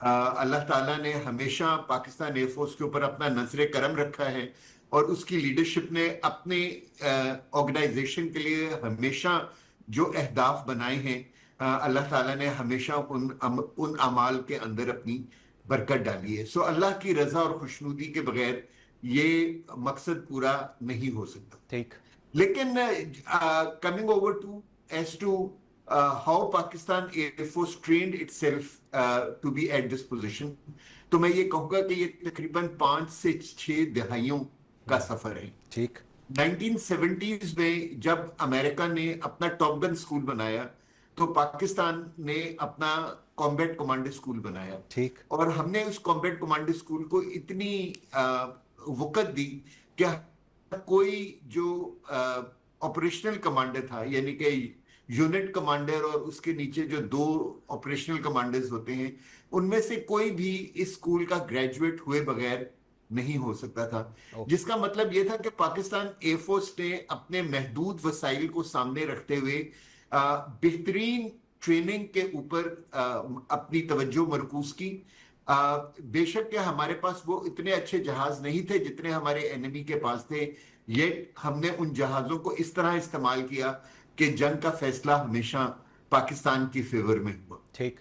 اللہ تعالیٰ نے ہمیشہ پاکستان ایئر فورس کے اوپر اپنا نظر کرم رکھا ہے، اور اس کی لیڈرشپ نے اپنے آرگنائزیشن کے لیے ہمیشہ جو اہداف بنائے ہیں، اللہ تعالیٰ نے ہمیشہ ان اعمال کے اندر اپنی برکت ڈالی ہے۔ سو اللہ کی رضا اور خوشنودی کے بغیر یہ مقصد پورا نہیں ہو سکتا۔ ٹھیک، لیکن coming over to as to how Pakistan air force trained itself to be at this position, تو میں یہ کہوں گا کہ یہ تقریباً 5 سے 6 دہائیوں کا سفر ہے۔ ٹھیک، 1970s میں جب امریکہ نے اپنا ٹاپ گن اسکول بنایا تو پاکستان نے اپنا کامبیٹ کمانڈو اسکول بنایا، ٹھیک، اور ہم نے اس کامبیٹ کمانڈو اسکول کو اتنی وقت دی کہ کوئی جو آپریشنل کمانڈر تھا، یعنی کہ یونٹ کمانڈر اور اس کے نیچے جو 2 آپریشنل کمانڈرز ہوتے ہیں، ان میں سے کوئی بھی اس اسکول کا گریجویٹ ہوئے بغیر نہیں ہو سکتا تھا، جس کا مطلب یہ تھا کہ پاکستان ایئر فورس نے اپنے محدود وسائل کو سامنے رکھتے ہوئے بہترین ٹریننگ کے اوپر اپنی توجہ مرکوز کی۔ بے شک کہ ہمارے پاس وہ اتنے اچھے جہاز نہیں تھے جتنے ہمارے اینیمی کے پاس تھے، یہ ہم نے ان جہازوں کو اس طرح استعمال کیا کہ جنگ کا فیصلہ ہمیشہ پاکستان کی فیور میں ہوا۔ ٹھیک،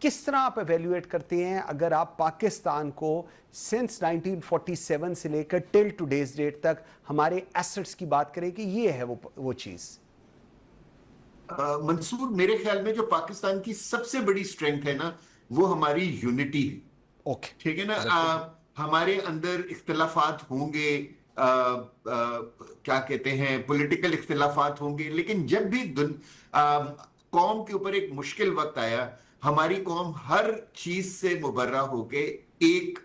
کس طرح آپ ایویلویٹ کرتے ہیں اگر آپ پاکستان کو سنس 1947 سے لے کر ٹل ٹوڈیز ڈیٹ تک ہمارے ایسٹس کی بات کریں کہ یہ ہے وہ چیز؟ منصور، میرے خیال میں جو پاکستان کی سب سے بڑی اسٹرینتھ ہے نا وہ ہماری یونٹی ہے. اوکے، ٹھیک ہے نا. ہمارے اندر اختلافات ہوں گے، کیا کہتے ہیں پولیٹیکل اختلافات ہوں گے، لیکن جب بھی قوم کے اوپر ایک مشکل وقت آیا ہماری قوم ہر چیز سے مبرہ ہو کے ایک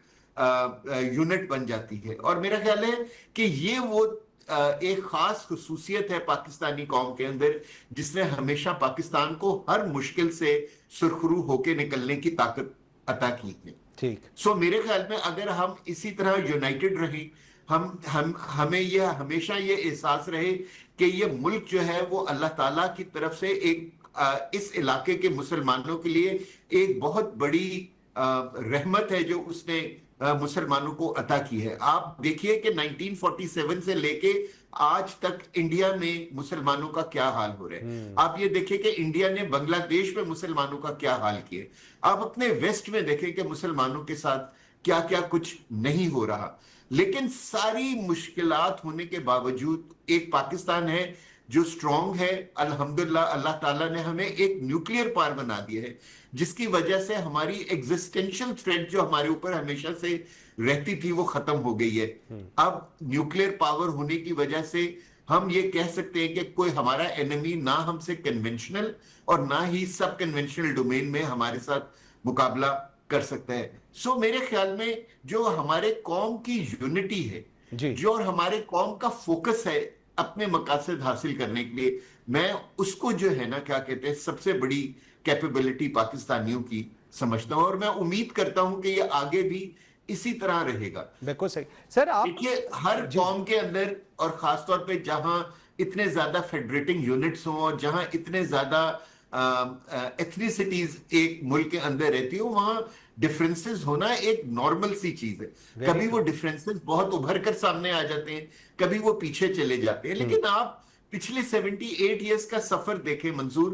یونٹ بن جاتی ہے. اور میرا خیال ہے کہ یہ وہ ایک خاص خصوصیت ہے پاکستانی قوم کے اندر جس نے ہمیشہ پاکستان کو ہر مشکل سے سرخرو ہو کے نکلنے کی طاقت عطا کی ہے. ٹھیک. سو میرے خیال میں اگر ہم اسی طرح یونائٹڈ رہیں، ہمیں یہ ہمیشہ یہ احساس رہے کہ یہ ملک جو ہے وہ اللہ تعالیٰ کی طرف سے ایک اس علاقے کے مسلمانوں کے لیے ایک بہت بڑی رحمت ہے جو اس نے مسلمانوں کو عطا کی ہے. آپ دیکھیے کہ 1947 سے لے کے آج تک انڈیا میں مسلمانوں کا کیا حال ہو رہا ہے. آپ یہ دیکھیں کہ انڈیا نے بنگلہ دیش میں مسلمانوں کا کیا حال کیا. آپ اپنے ویسٹ میں دیکھیں کہ مسلمانوں کے ساتھ کیا کیا کچھ نہیں ہو رہا. لیکن ساری مشکلات ہونے کے باوجود ایک پاکستان ہے جو سٹرونگ ہے. الحمدللہ اللہ تعالیٰ نے ہمیں ایک نیوکلیئر پاور بنا دیا ہے جس کی وجہ سے ہماری ایگزسٹینشل تھریٹ جو ہمارے اوپر ہمیشہ سے رہتی تھی وہ ختم ہو گئی ہے. اب نیوکلیئر پاور ہونے کی وجہ سے ہم یہ کہہ سکتے ہیں کہ کوئی ہمارا اینمی نہ ہم سے کنونشنل اور نہ ہی سب کنونشنل ڈومین میں ہمارے ساتھ مقابلہ کر سکتا ہے. سو میرے خیال میں جو ہمارے قوم کی یونٹی ہے جو اور ہمارے قوم کا فوکس ہے اپنے مقاصد حاصل کرنے کے لیے، میں اس کو جو ہے نا کیا کہتے ہیں سب سے بڑی کیپیبلٹی پاکستانیوں کی سمجھتا ہوں، اور میں امید کرتا ہوں کہ یہ آگے بھی اسی طرح رہے گا. بالکل صحیح. سر آپ دیکھیے ہر قوم کے اندر اور خاص طور پہ جہاں اتنے زیادہ فیڈریٹنگ یونٹس ہوں اور جہاں اتنے زیادہ ایتھنیسٹیز ایک ملک کے اندر رہتی ہوں وہاں ڈفرینسز ہونا ایک نارمل سی چیز ہے. کبھی وہ ڈفرینسز بہت ابھر کر سامنے آ جاتے ہیں، کبھی وہ پیچھے چلے جاتے ہیں. لیکن آپ پچھلے 78 ایئرز کا سفر دیکھیں منظور،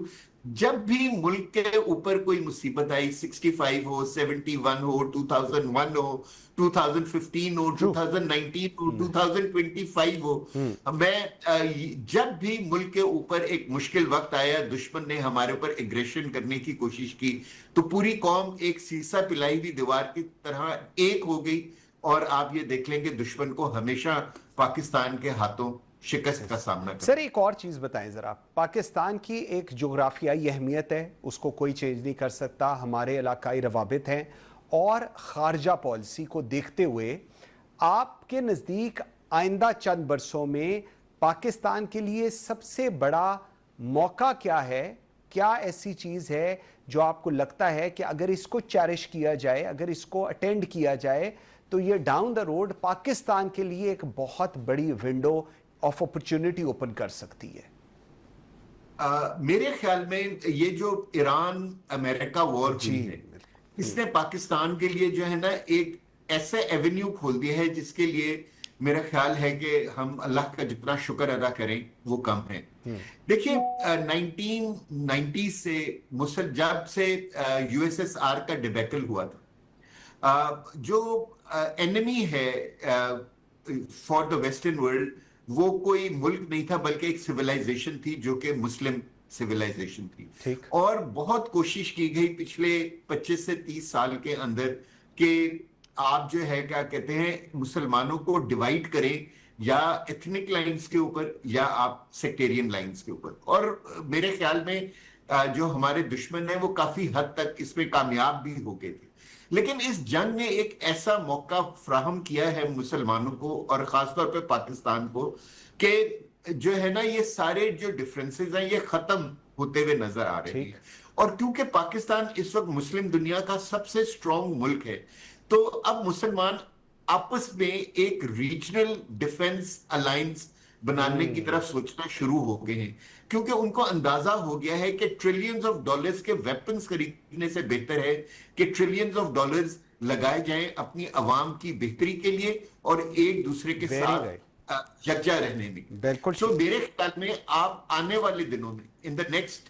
جب بھی ملک کے اوپر کوئی مصیبت آئی، 65 ہو، 71 ہو، 2001 ہو، 2015 ہو، 2019 ہو، 2025 ہو، میں جب بھی ملک کے اوپر ایک مشکل وقت آیا دشمن نے ہمارے اوپر ایگریشن کرنے کی کوشش کی تو پوری قوم ایک سیسا پلائی ہوئی دیوار کی طرح ایک ہو گئی. اور آپ یہ دیکھ لیں کہ دشمن کو ہمیشہ پاکستان کے ہاتھوں شکست کا سامنا کرنا. سر ایک اور چیز بتائیں ذرا، پاکستان کی ایک جغرافیائی اہمیت ہے، اس کو کوئی چینج نہیں کر سکتا، ہمارے علاقائی روابط ہیں، اور خارجہ پالیسی کو دیکھتے ہوئے آپ کے نزدیک آئندہ چند برسوں میں پاکستان کے لیے سب سے بڑا موقع کیا ہے؟ کیا ایسی چیز ہے جو آپ کو لگتا ہے کہ اگر اس کو چیریش کیا جائے، اگر اس کو اٹینڈ کیا جائے تو یہ ڈاؤن دا روڈ پاکستان کے لیے ایک بہت بڑی ونڈو آف اپرچونٹی اوپن کر سکتی ہے؟ میرے خیال میں یہ جو ایران امریکہ وار ہوئی ہے اس نے پاکستان کے لیے جو ہے نا ایک ایسے ایونیو کھول دیا ہے جس کے لیے میرا خیال ہے کہ ہم اللہ کا جتنا شکر ادا کریں وہ کم ہے. دیکھیے 1990 سے جب سے یو ایس ایس آر کا ڈیبیکل ہوا تھا، جو اینمی ہے فار دا ویسٹرن ورلڈ وہ کوئی ملک نہیں تھا بلکہ ایک سویلائزیشن تھی جو کہ مسلم سویلائزیشن تھی. اور بہت کوشش کی گئی پچھلے 25 سے 30 سال کے اندر کہ آپ جو ہے کیا کہتے ہیں مسلمانوں کو ڈیوائیڈ کریں یا ایتھنک لائنز کے اوپر یا آپ سیکٹیرین لائنز کے اوپر. اور میرے خیال میں جو ہمارے دشمن ہیں وہ کافی حد تک اس میں کامیاب بھی ہو گئے تھے. لیکن اس جنگ نے ایک ایسا موقع فراہم کیا ہے مسلمانوں کو اور خاص طور پہ پاکستان کو کہ جو ہے نا یہ سارے جو ڈفرینسز ہیں یہ ختم ہوتے ہوئے نظر آ رہے ہیں. اور کیونکہ پاکستان اس وقت مسلم دنیا کا سب سے سٹرونگ ملک ہے تو اب مسلمان آپس میں ایک ریجنل ڈیفنس الائنس بنانے کی طرف سوچنا شروع ہو گئے ہیں کیونکہ ان کو اندازہ ہو گیا ہے کہ ٹریلینز آف ڈالرز کے ویپنز خریدنے سے بہتر ہے کہ ٹریلینز آف ڈالرز لگائے جائیں اپنی عوام کی بہتری کے لیے اور ایک دوسرے کے ساتھ یکجا رہنے میں. بالکل. سو میرے خیال میں آپ آنے والے دنوں میں ان دا نیکسٹ